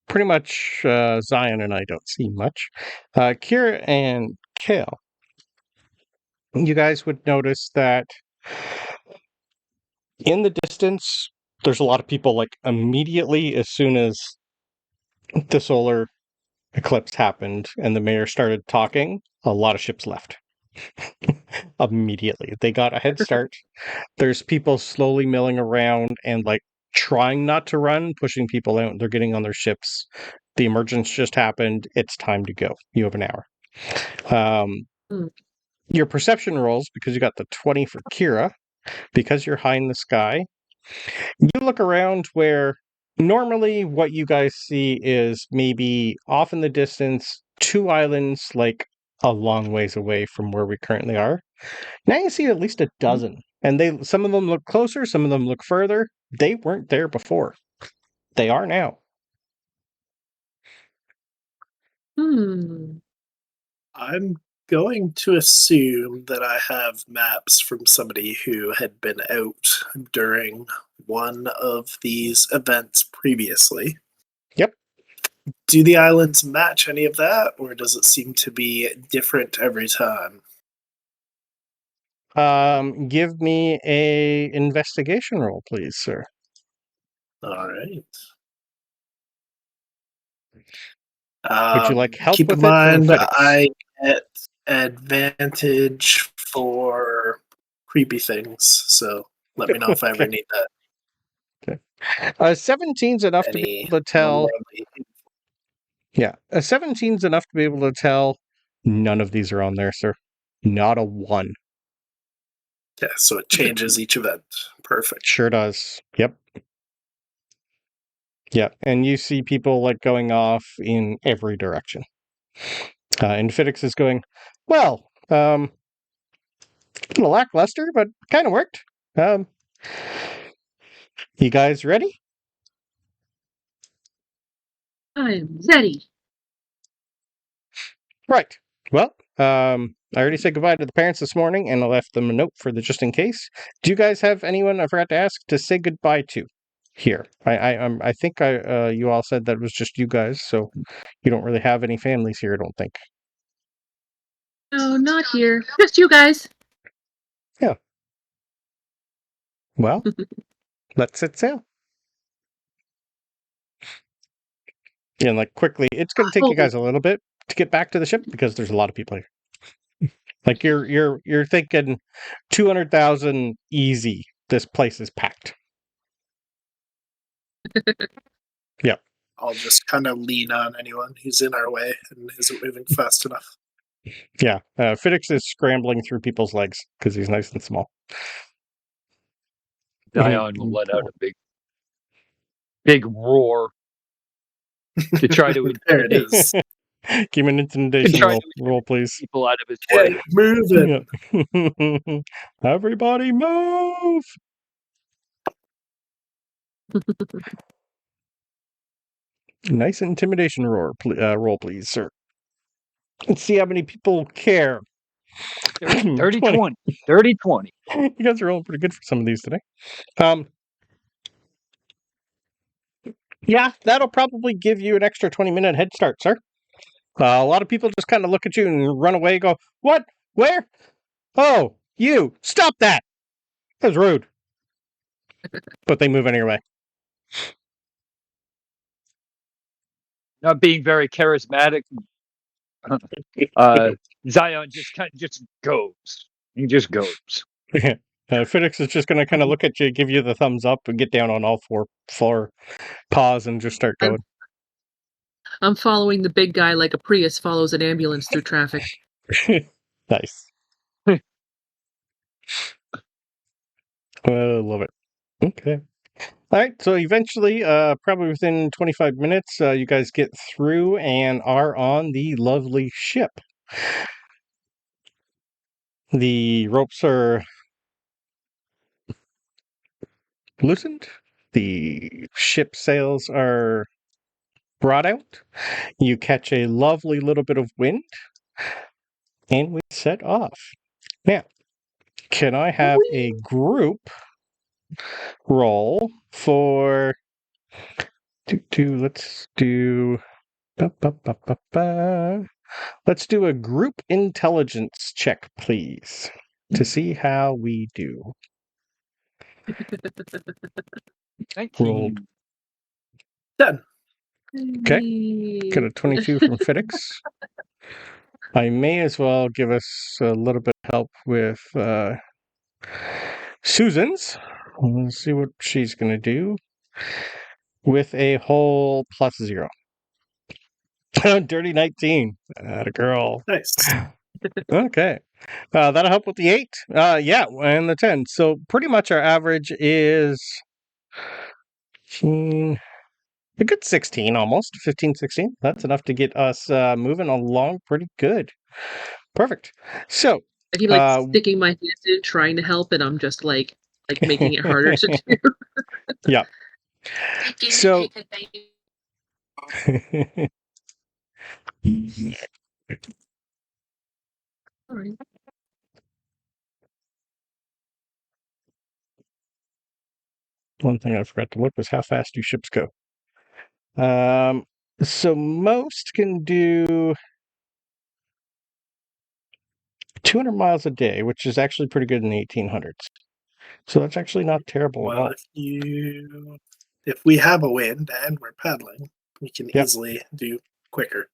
pretty much Zion and I don't see much. Kira and Kale, you guys would notice that in the distance, there's a lot of people like immediately as soon as the solar eclipse happened and the mayor started talking, a lot of ships left. Immediately. They got a head start. There's people slowly milling around and like trying not to run, pushing people out. They're getting on their ships. The emergence just happened. It's time to go. You have an hour. Your perception rolls, because you got the 20 for Kira, because you're high in the sky, you look around where normally what you guys see is maybe off in the distance, 2 islands like a long ways away from where we currently are. Now you see at least a dozen. And some of them look closer, some of them look further. They weren't there before. They are now. I'm going to assume that I have maps from somebody who had been out during one of these events previously. Yep. Do the islands match any of that, or does it seem to be different every time? Give me a investigation roll, please, sir. All right. Would you like help Keep in with it from mind, Fiddix? I get advantage for creepy things, so let me know if I ever need that. 17's enough to be Any able to tell. unworldly- Yeah, a 17's enough to be able to tell none of these are on there, sir. Not a one. Yeah, so it changes each event. Perfect. Sure does. Yep. Yeah, and you see people like going off in every direction. And Fiddix is going, well, a little lackluster, but kind of worked. You guys ready? I'm ready. Right. Well, I already said goodbye to the parents this morning, and I left them a note for the just in case. Do you guys have anyone I forgot to ask to say goodbye to here? I think you all said that it was just you guys, so you don't really have any families here, I don't think. No, not here. Just you guys. Yeah. Well, let's set sail. And like quickly, it's going to take you guys a little bit to get back to the ship because there's a lot of people here. Like you're thinking 200,000 easy. This place is packed. Yep. I'll just kind of lean on anyone who's in our way and isn't moving fast enough. Yeah. Fiddix is scrambling through people's legs because he's nice and small. Zion will let out a big roar to try to There it intimidate, is. Give me an intimidation roll, please. people out of his way. Hey, move it. Yeah. Everybody move! Nice intimidation roll, please, sir. Let's see how many people care. 30-20. 30-20. You guys are rolling pretty good for some of these today. Yeah, that'll probably give you an extra 20-minute head start, sir. A lot of people just kind of look at you and run away and go, "What? Where? Oh, you! Stop that! That was rude." But they move anyway. Not being very charismatic. Zion just goes. He just goes. Fiddix is just going to kind of look at you, give you the thumbs up, and get down on all four paws and just start going. I'm following the big guy like a Prius follows an ambulance through traffic. Nice. I love it. Okay. All right. So eventually, probably within 25 minutes, you guys get through and are on the lovely ship. The ropes are loosened. The ship sails are brought out. You catch a lovely little bit of wind, and we set off. Now, can I have a group roll for... Let's do... Let's do a group intelligence check, please, to see how we do. 19. 10. Okay. Got a 22 from Fiddix. I may as well give us a little bit of help with Suzans. Let's see what she's going to do with a whole +0. Dirty 19. Atta girl. Nice. Okay. That'll help with the 8. Yeah, and the 10. So pretty much our average is a good 16 almost. 15, 16. That's enough to get us moving along pretty good. Perfect. So I keep sticking my hands in, trying to help, and I'm just like making it harder to do. Yeah. So one thing I forgot to look was how fast do ships go. So most can do 200 miles a day, which is actually pretty good in the 1800s. So that's actually not terrible at all. If we have a wind and we're paddling, we can easily do quicker.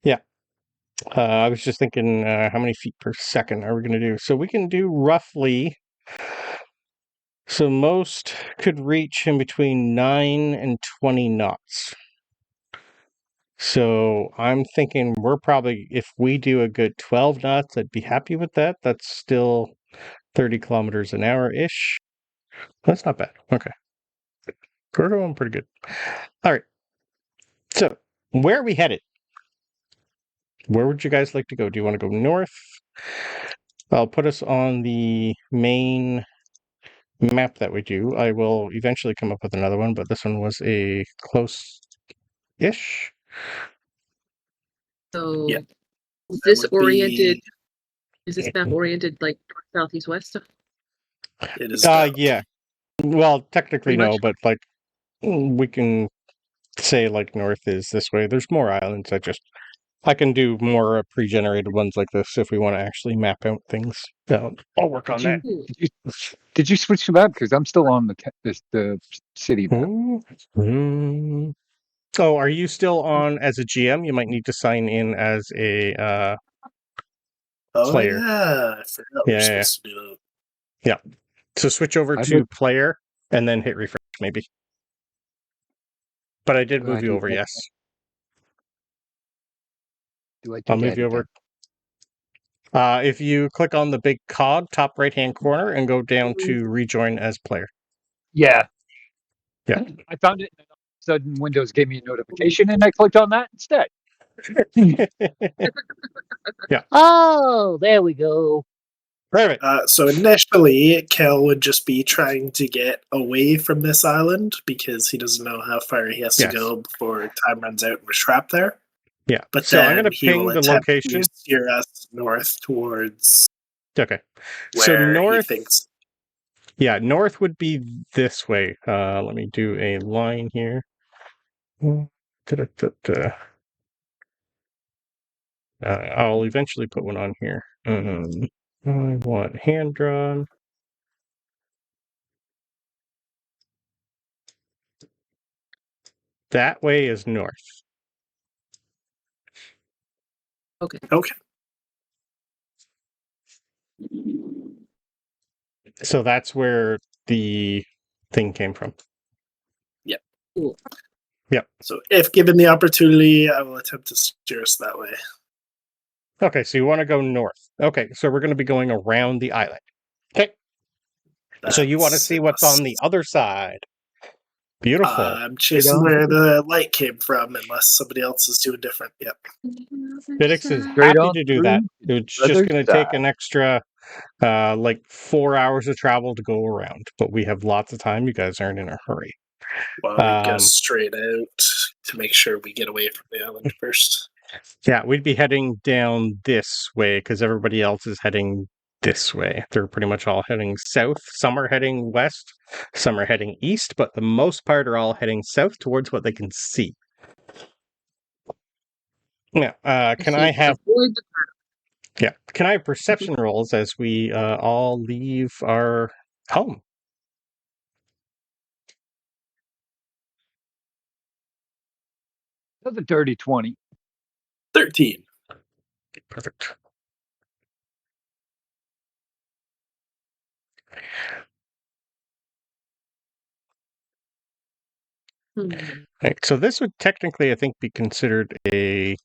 Yeah. I was just thinking, how many feet per second are we going to do? So we can do roughly... So most could reach in between 9 and 20 knots. So I'm thinking we're probably, if we do a good 12 knots, I'd be happy with that. That's still 30 kilometers an hour-ish. That's not bad. Okay. We're going pretty good. All right. So where are we headed? Where would you guys like to go? Do you want to go north? I'll put us on the main map that we do. I will eventually come up with another one, but this one was a close-ish. So is this oriented? Is this map oriented like north, south, east, west? It is. Yeah. Well, technically no, but like we can say like north is this way. There's more islands. I can do more pre-generated ones like this if we want to actually map out things. I'll work on that. Did you switch to that? Because I'm still on the city map. Oh, are you still on as a GM? You might need to sign in as a player. Yeah, I forgot we're supposed to do that. Yeah. So switch over to player and then hit refresh, maybe. But I did move you over, yes. Do I do I'll move that you over. again? If you click on the big cog, top right-hand corner, and go down to rejoin as player. Yeah. Yeah. I found it, and all of a sudden Windows gave me a notification, and I clicked on that instead. Yeah. Oh, there we go. Perfect. So initially, Khaal would just be trying to get away from this island because he doesn't know how far he has to Yes. go before time runs out and we're trapped there. Yeah. But So then I'm going to he will ping the attempt location. to steer us north towards Okay. where So north. he thinks. Yeah, north would be this way. Let me do a line here. I'll eventually put one on here. I want hand drawn. That way is north. Okay. So that's where the thing came from. Yep. Cool. Yep. So if given the opportunity, I will attempt to steer us that way. Okay, so you want to go north. Okay, so we're going to be going around the island. Okay. So you want to see what's on the other side. Beautiful. I'm chasing where the light came from, unless somebody else is doing different. Yep. Fiddix is Straight happy on to do through that. to It's the just other going to take side. an extra, like 4 hours of travel to go around, but we have lots of time. You guys aren't in a hurry. Well, we go straight out to make sure we get away from the island first. Yeah, we'd be heading down this way because everybody else is heading this way. They're pretty much all heading south. Some are heading west, some are heading east, but the most part are all heading south towards what they can see. Yeah, can I have perception rolls as we all leave our home? That's a dirty 20. 13. Perfect. Right, so this would technically, I think, be considered a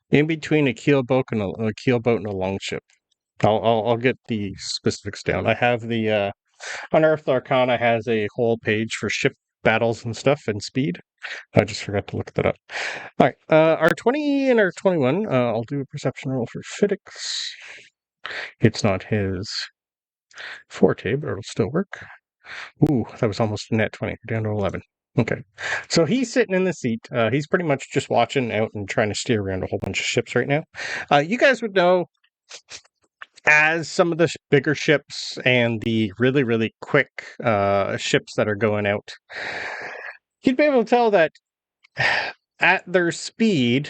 in between a keelboat and a keelboat and a longship. I'll get the specifics down. I have the Unearthed Arcana has a whole page for ship battles and stuff and speed. I just forgot to look that up. All right, our 20 and our 21. I'll do a perception roll for Fiddix. It's not his forte, but it'll still work. Ooh, that was almost a net 20. We're down to 11. Okay. So he's sitting in the seat. He's pretty much just watching out and trying to steer around a whole bunch of ships right now. You guys would know as some of the bigger ships and the really, really quick ships that are going out, you'd be able to tell that at their speed,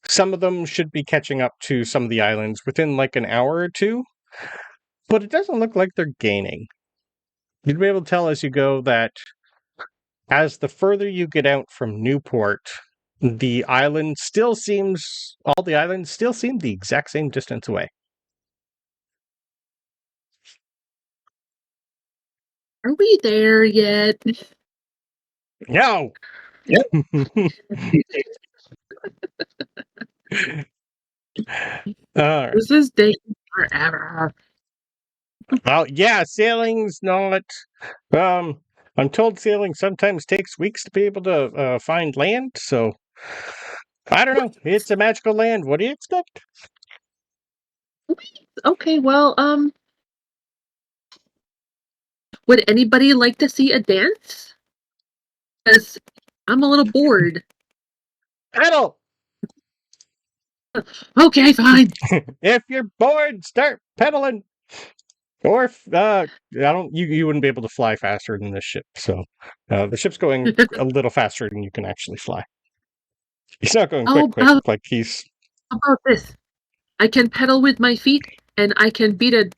some of them should be catching up to some of the islands within like an hour or two, but it doesn't look like they're gaining. You'd be able to tell as you go that as the further you get out from Newport, all the islands still seem the exact same distance away. Are we there yet? No. Yep. This is taking forever. Well, yeah, sailing's not. I'm told sailing sometimes takes weeks to be able to find land. So I don't know. It's a magical land. What do you expect? Okay, well, would anybody like to see a dance? Because I'm a little bored. Paddle. Okay, fine. If you're bored, start pedaling. Or if you wouldn't be able to fly faster than this ship. So the ship's going a little faster than you can actually fly. He's not going quick. How Like he's. about this? I can pedal with my feet, and I can beat a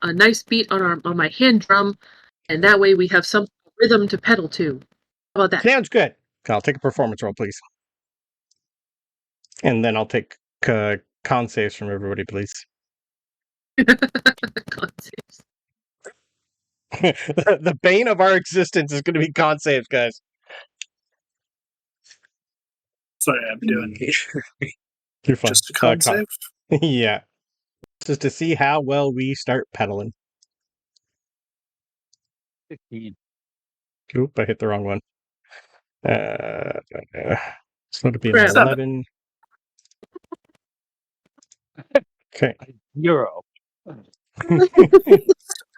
nice beat on my hand drum, and that way we have some rhythm to pedal to. How about that? Sounds good. I'll take a performance roll, please. And then I'll take con saves from everybody, please. The bane of our existence is going to be con saves, guys. Sorry, I'm doing You're fine. just a con Con. save. Yeah. Just to see how well we start pedaling. 15. Oop, I hit the wrong one. So it'll be an Crap. 11. Okay. 0.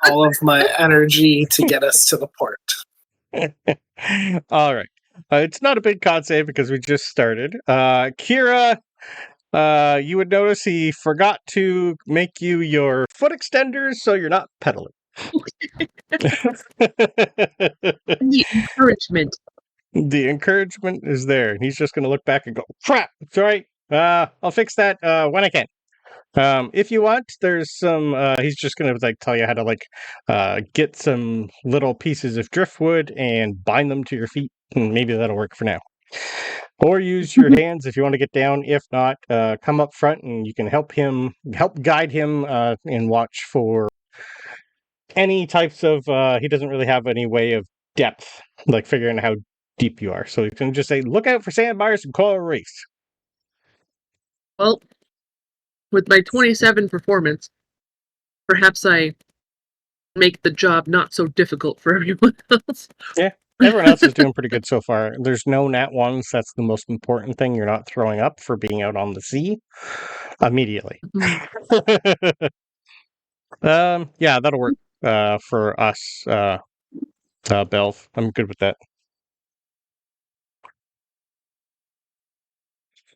All of my energy to get us to the port. All right. It's not a big con save because we just started. Kira, you would notice he forgot to make you your foot extenders, so you're not pedaling. The encouragement. The encouragement is there, and he's just going to look back and go, "Crap! It's all right. I'll fix that when I can." If you want, there's some. He's just going to tell you how to get some little pieces of driftwood and bind them to your feet, and maybe that'll work for now. Or use your hands if you want to get down. If not, come up front and you can help guide him, and watch for any types of. He doesn't really have any way of depth, like figuring out how deep you are. So you can just say, "Look out for sandbars and coral reefs." Well, with my 27 performance, perhaps I make the job not so difficult for everyone else. Yeah, everyone else is doing pretty good so far. There's no nat ones. That's the most important thing. You're not throwing up for being out on the sea immediately. Yeah, that'll work for us, Belv. I'm good with that.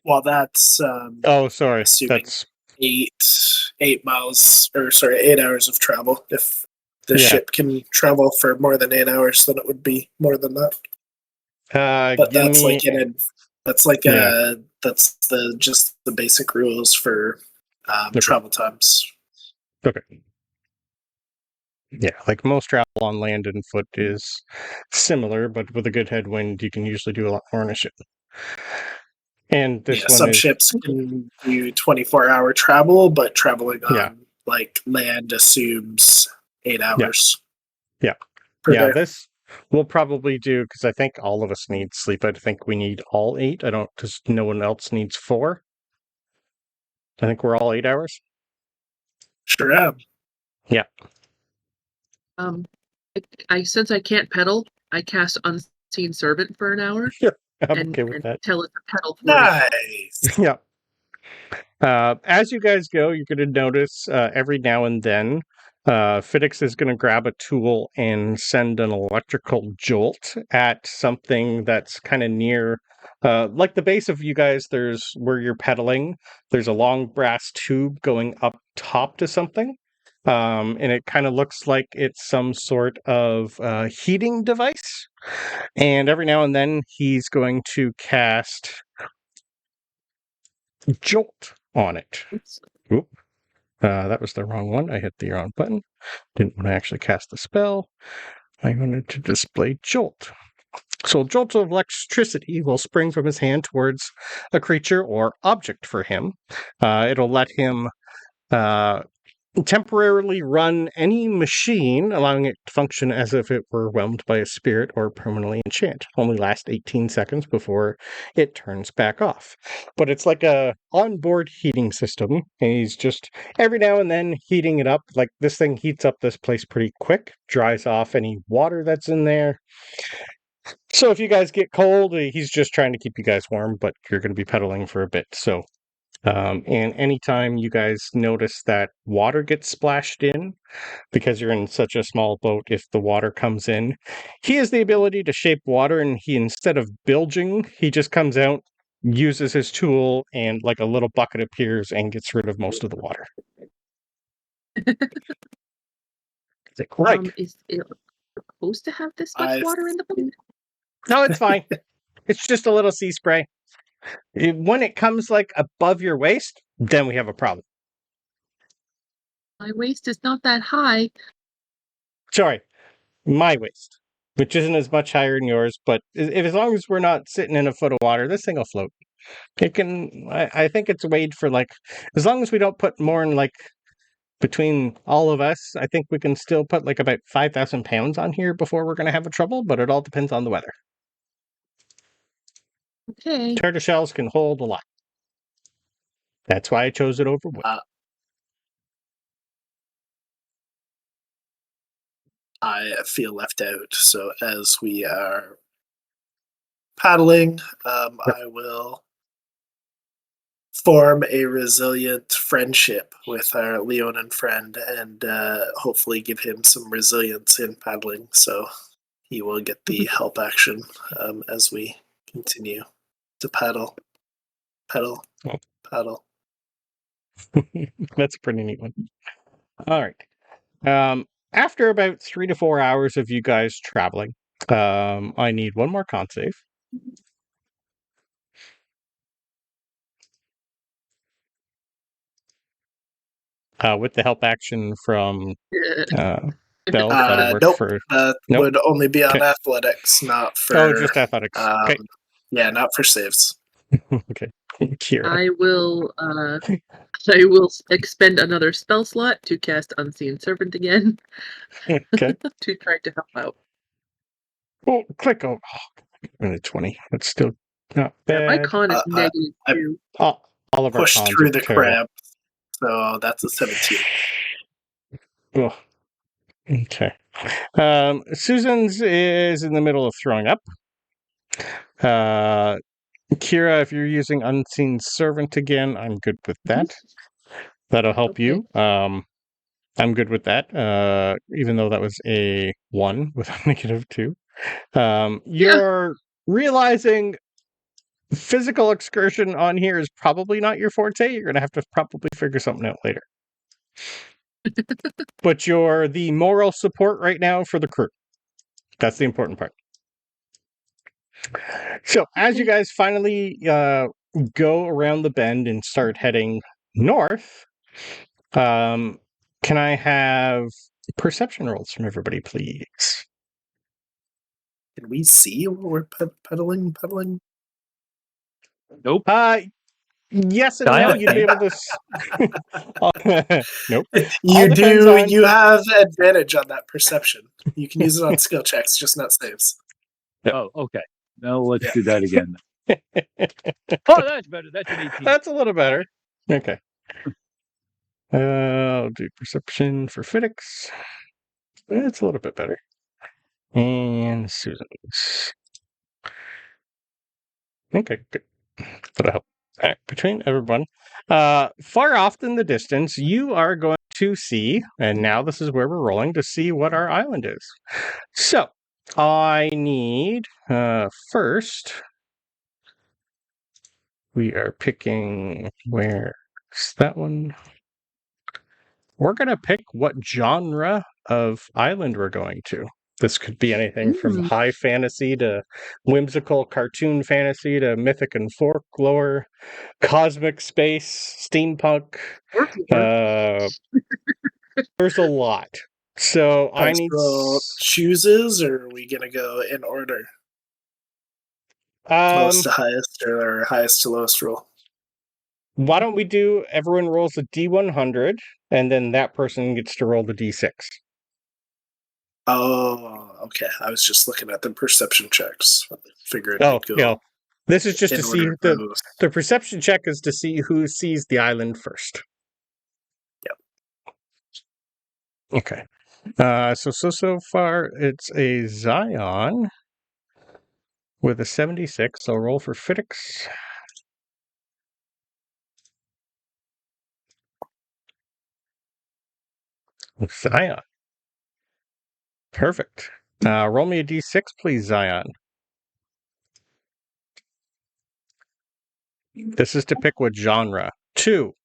Well, that's Oh, sorry. assuming That's 8 miles, or sorry, 8 hours of travel. If the Yeah. ship can travel for more than 8 hours, then it would be more than that. But give that's me. like that's like Yeah. that's just the basic rules for Okay. travel times. Okay. Yeah, like most travel on land and foot is similar, but with a good headwind, you can usually do a lot more on a ship. And this one Some is ships can do 24-hour travel, but traveling on Yeah. like land assumes 8 hours. Yeah. per Yeah, day. this we'll probably do because I think all of us need sleep. I think we need all 8. I don't, because no one else needs 4. I think we're all 8 hours. Sure am. Yeah. I since I can't pedal, I cast Unseen Servant for an hour I'm okay with that. tell it to pedal for me. Nice. Yeah. As you guys go, you're going to notice every now and then Fiddix is going to grab a tool and send an electrical jolt at something that's kind of near, like the base of you guys. There's where you're pedaling. There's a long brass tube going up top to something, and it kind of looks like it's some sort of heating device. And every now and then, he's going to cast Jolt on it. Oop. That was the wrong one. I hit the wrong button. Didn't want to actually cast the spell. I wanted to display Jolt. So, Jolt of electricity will spring from his hand towards a creature or object for him. It'll let him temporarily run any machine, allowing it to function as if it were whelmed by a spirit or permanently enchant. Only lasts 18 seconds before it turns back off. But it's like a onboard heating system, and he's just every now and then heating it up. Like this thing heats up this place pretty quick, dries off any water that's in there. So if you guys get cold, he's just trying to keep you guys warm, but you're going to be pedaling for a bit. So and anytime you guys notice that water gets splashed in, because you're in such a small boat, if the water comes in, he has the ability to shape water, and he, instead of bilging, he just comes out, uses his tool, and like a little bucket appears and gets rid of most of the water. Right. Is it supposed to have this much water in the boat? No, it's fine. It's just a little sea spray. When it comes like above your waist, then we have a problem. My waist is not that high. Sorry, my waist, which isn't as much higher than yours, but as long as we're not sitting in a foot of water, this thing will float. It can. I think it's weighed for as long as we don't put more than between all of us, I think we can still put about 5,000 pounds on here before we're going to have a trouble. But it all depends on the weather. Okay. Turtle shells can hold a lot. That's why I chose it over wood. I feel left out, so as we are paddling, I will form a resilient friendship with our Leonin friend and hopefully give him some resilience in paddling, so he will get the help action as we continue to paddle. Pedal. Oh. Paddle. That's a pretty neat one. All right. After about 3 to 4 hours of you guys traveling, I need one more con save. With the help action from Belv, that'll work Nope. for. That Nope. would only be on Okay. athletics, not for. Oh, just athletics. Okay. Yeah, not for saves. Okay. Kira. I will expend another spell slot to cast Unseen Servant again. Okay. To try to help out. Oh, click. Oh, minute 20. That's still not bad. My con is -2. All of our Push cons through are the terrible. cramp, so that's a 17. Oh. Okay. Suzans is in the middle of throwing up. Kira, if you're using Unseen Servant again, I'm good with that. That'll help you. I'm good with that, even though that was a 1 with a -2. You're realizing physical excursion on here is probably not your forte. You're going to have to probably figure something out later. But you're the moral support right now for the crew. That's the important part. So, as you guys finally go around the bend and start heading north, can I have perception rolls from everybody, please? Can we see where we're pedaling? Nope. Yes and no. You'd be able to. Nope. You do. You have advantage on that perception. You can use it on skill checks, just not saves. Oh, okay. Now let's do that again. Oh, that's better. That's an 18. That's a little better. Okay. I'll do perception for Fiddix. That's a little bit better. And Suzans. Okay, good. That'll help. All right, between everyone, far off in the distance, you are going to see, and now this is where we're rolling to see what our island is. So, I need first. We are picking where's that one? We're going to pick what genre of island we're going to. This could be anything from high fantasy to whimsical cartoon fantasy to mythic and folklore, cosmic space, steampunk. There's a lot. So I need chooses, or are we gonna go in order? Lowest to highest, or highest to lowest roll? Why don't we do everyone rolls a D100, and then that person gets to roll the D6. Oh, okay. I was just looking at the perception checks. Figured. This is just to see the perception check is to see who sees the island first. Yep. Okay. So far it's a Zion with a 76. I'll roll for Fiddix. Zion. Perfect. Roll me a D6, please, Zion. This is to pick what genre. 2.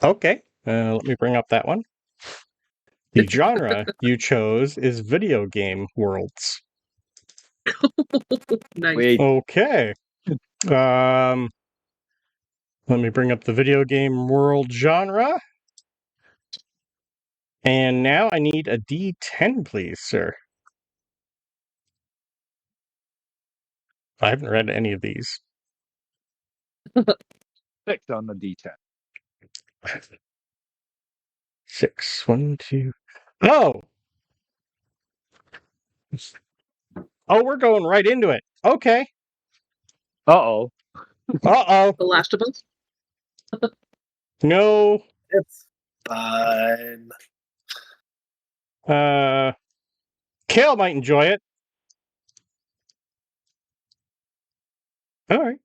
Okay. Let me bring up that one. The genre you chose is video game worlds. Nice. Wait. Okay. Let me bring up the video game world genre. And now I need a D10, please, sir. I haven't read any of these. 6 on the D10. 6. 1, 2. Oh! Oh, we're going right into it. Okay. Uh-oh. Uh-oh. The last of us? No. It's fine. Kale might enjoy it. All right.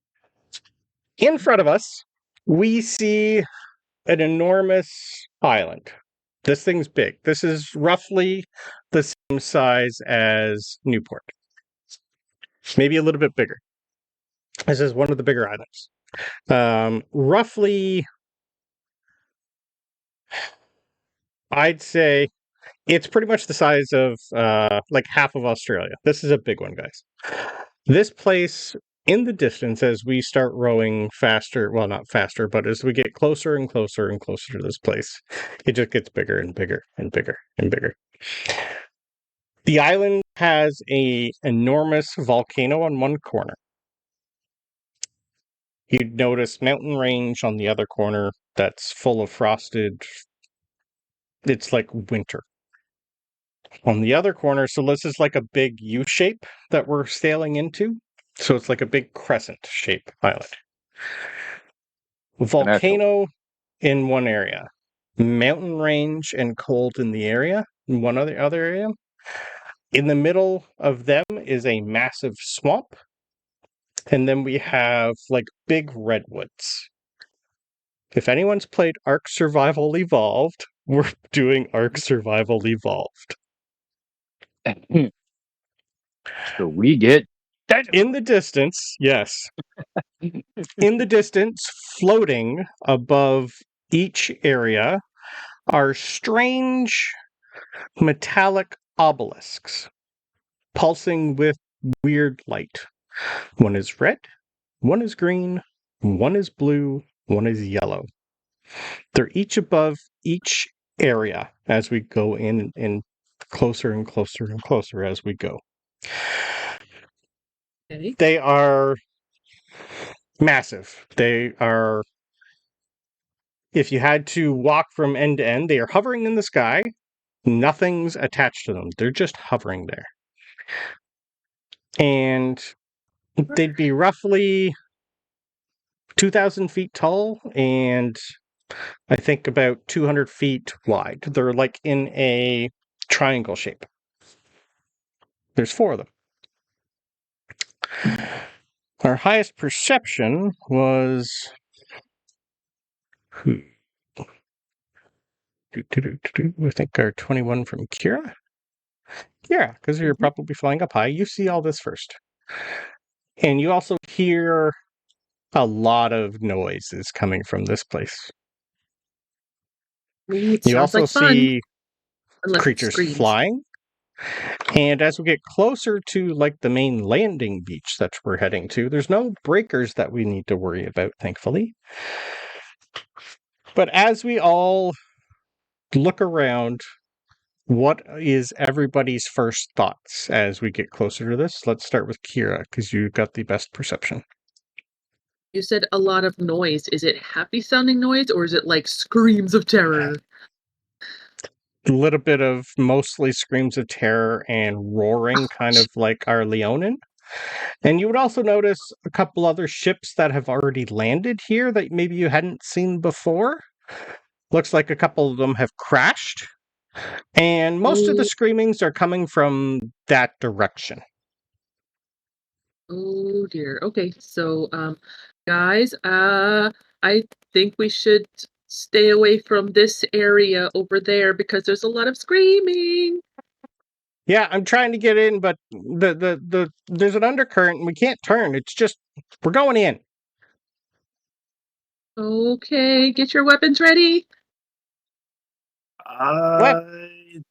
In front of us, we see an enormous island. This thing's big. This is roughly the same size as Newport. Maybe a little bit bigger. This is one of the bigger islands. Roughly, I'd say it's pretty much the size of like half of Australia. This is a big one, guys. This place in the distance, as we start rowing faster, well, not faster, but as we get closer and closer and closer to this place, it just gets bigger and bigger and bigger and bigger. The island has an enormous volcano on one corner. You'd notice mountain range on the other corner that's full of frosted. It's like winter. On the other corner, so this is like a big U shape that we're sailing into. So it's like a big crescent shape island. Volcano in one area, mountain range and cold in the area, in one other area. In the middle of them is a massive swamp. And then we have like big redwoods. If anyone's played Ark Survival Evolved, we're doing Ark Survival Evolved. So we get in the distance, yes. In the distance, floating above each area are strange metallic obelisks pulsing with weird light. One is red, one is green, one is blue, one is yellow. They're each above each area as we go in and closer and closer and closer as we go. Okay. They are massive. They are, if you had to walk from end to end, they are hovering in the sky. Nothing's attached to them. They're just hovering there. And they'd be roughly 2,000 feet tall and I think about 200 feet wide. They're like in a triangle shape. There's 4 of them. Our highest perception was... I think our 21 from Kira? Yeah, because you're probably flying up high. You see all this first. And you also hear a lot of noises coming from this place. Ooh, it You sounds also like fun. see Unless it creatures screams. flying. And as we get closer to like the main landing beach that we're heading to, there's no breakers that we need to worry about, thankfully. But as we all look around, what is everybody's first thoughts as we get closer to this? Let's start with Kira, because you got the best perception. You said a lot of noise. Is it happy sounding noise or is it like screams of terror? A little bit of mostly screams of terror and roaring, kind of like our Leonin. And you would also notice a couple other ships that have already landed here that maybe you hadn't seen before. Looks like a couple of them have crashed. And most of the screamings are coming from that direction. Oh dear. Okay, so guys, I think we should stay away from this area over there because there's a lot of screaming. Yeah, I'm trying to get in, but the there's an undercurrent and we can't turn. It's just we're going in. Okay, get your weapons ready. I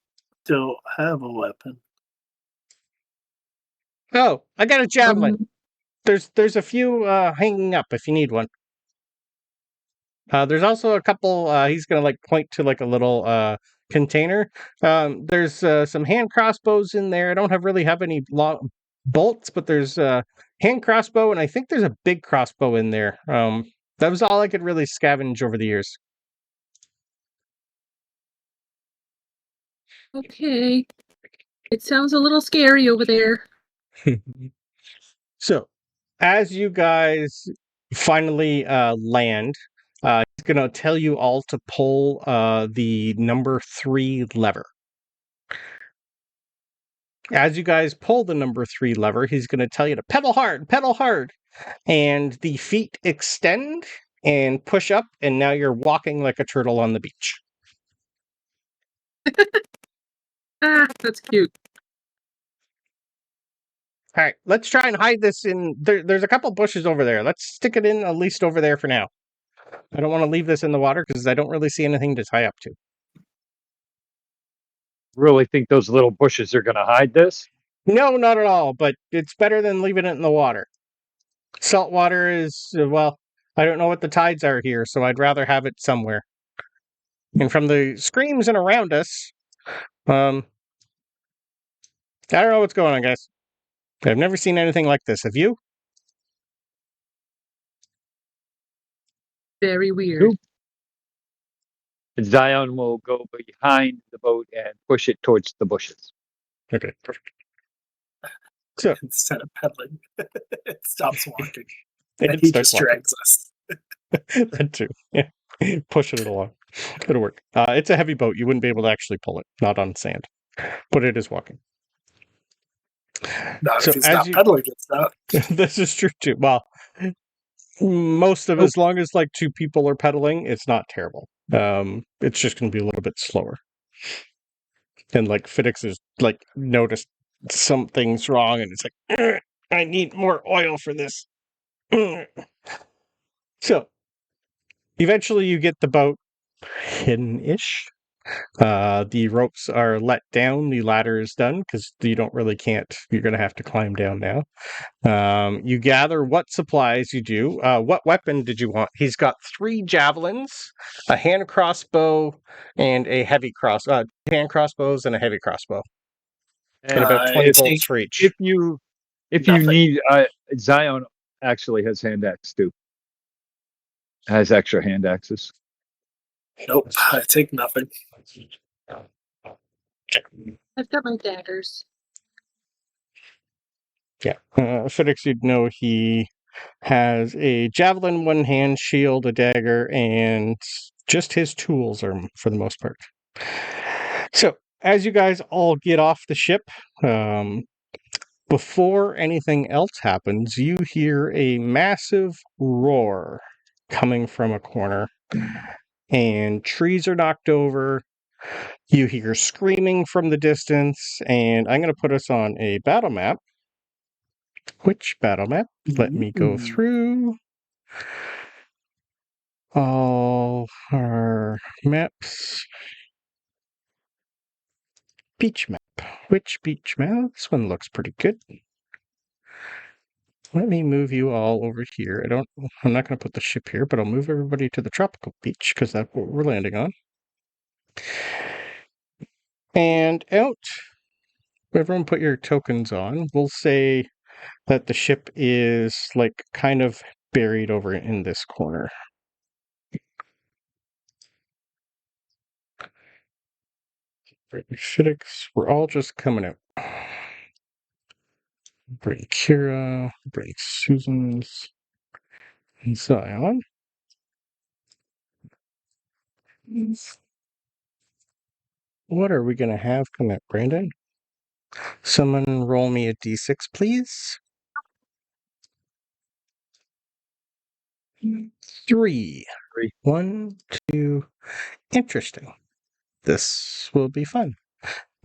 don't have a weapon. Oh, I got a javelin. There's a few hanging up if you need one. There's also a couple. He's gonna like point to like a little container. There's some hand crossbows in there. I don't really have any long bolts, but there's a hand crossbow, and I think there's a big crossbow in there. That was all I could really scavenge over the years. Okay. It sounds a little scary over there. So, as you guys finally land, he's going to tell you all to pull the number 3 lever. As you guys pull the number 3 lever, he's going to tell you to pedal hard, and the feet extend and push up, and now you're walking like a turtle on the beach. That's cute. All right, let's try and hide this in... There's a couple bushes over there. Let's stick it in at least over there for now. I don't want to leave this in the water because I don't really see anything to tie up to. Really think those little bushes are going to hide this? No, not at all, but it's better than leaving it in the water. Salt water is, well, I don't know what the tides are here, so I'd rather have it somewhere. And from the screams and around us, I don't know what's going on, guys. I've never seen anything like this. Have you? Very weird. Zion will go behind the boat and push it towards the bushes. Okay, perfect. So instead of pedaling, it stops walking. and And he starts just walking. drags us. That too. Yeah. Pushing it along. It'll work. It's a heavy boat. You wouldn't be able to actually pull it, not on sand. But it is walking. Not So if he's as not you- pedaling, it's not. This is true too. Well, most of as long as like 2 people are pedaling, it's not terrible. It's just going to be a little bit slower. And like Fiddix has like noticed something's wrong, and it's like, I need more oil for this. So eventually, you get the boat hidden-ish. The ropes are let down. The ladder is done because you don't really can't. You're going to have to climb down now. You gather what supplies you do. What weapon did you want? He's got 3 javelins, a hand crossbow, and a heavy hand crossbows and a heavy crossbow. And about 20 bolts for each. If you Nothing. need, Zion actually has hand axe too. Has extra hand axes. Nope, I take nothing. I've got my daggers. Yeah. Fiddix, you'd know he has a javelin, 1 hand shield, a dagger, and just his tools are for the most part. So, as you guys all get off the ship, before anything else happens, you hear a massive roar coming from a corner, and trees are knocked over. You hear screaming from the distance, and I'm going to put us on a battle map. Which battle map? Let me go through all our maps. Beach map. Which beach map? This one looks pretty good. Let me move you all over here. I'm not going to put the ship here, but I'll move everybody to the tropical beach because that's what we're landing on. And out. Everyone put your tokens on. We'll say that the ship is like kind of buried over in this corner. Fiddix, we're all just coming out. Bring Kira, bring Suzans, and Zion. What are we going to have come out, Brandon? Someone roll me a d6, please. 3. 1, 2. Interesting. This will be fun.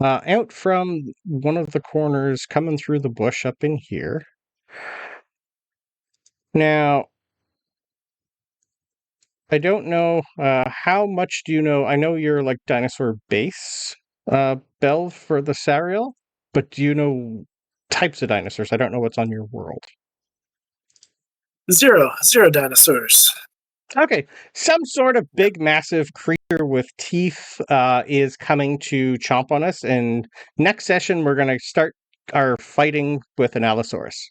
Out from one of the corners, coming through the bush up in here. Now, I don't know, how much do you know? I know you're like dinosaur base, Belv for the Saurial, but do you know types of dinosaurs? I don't know what's on your world. Zero dinosaurs. Okay, some sort of big, massive creature with teeth is coming to chomp on us, and next session we're going to start our fighting with an Allosaurus.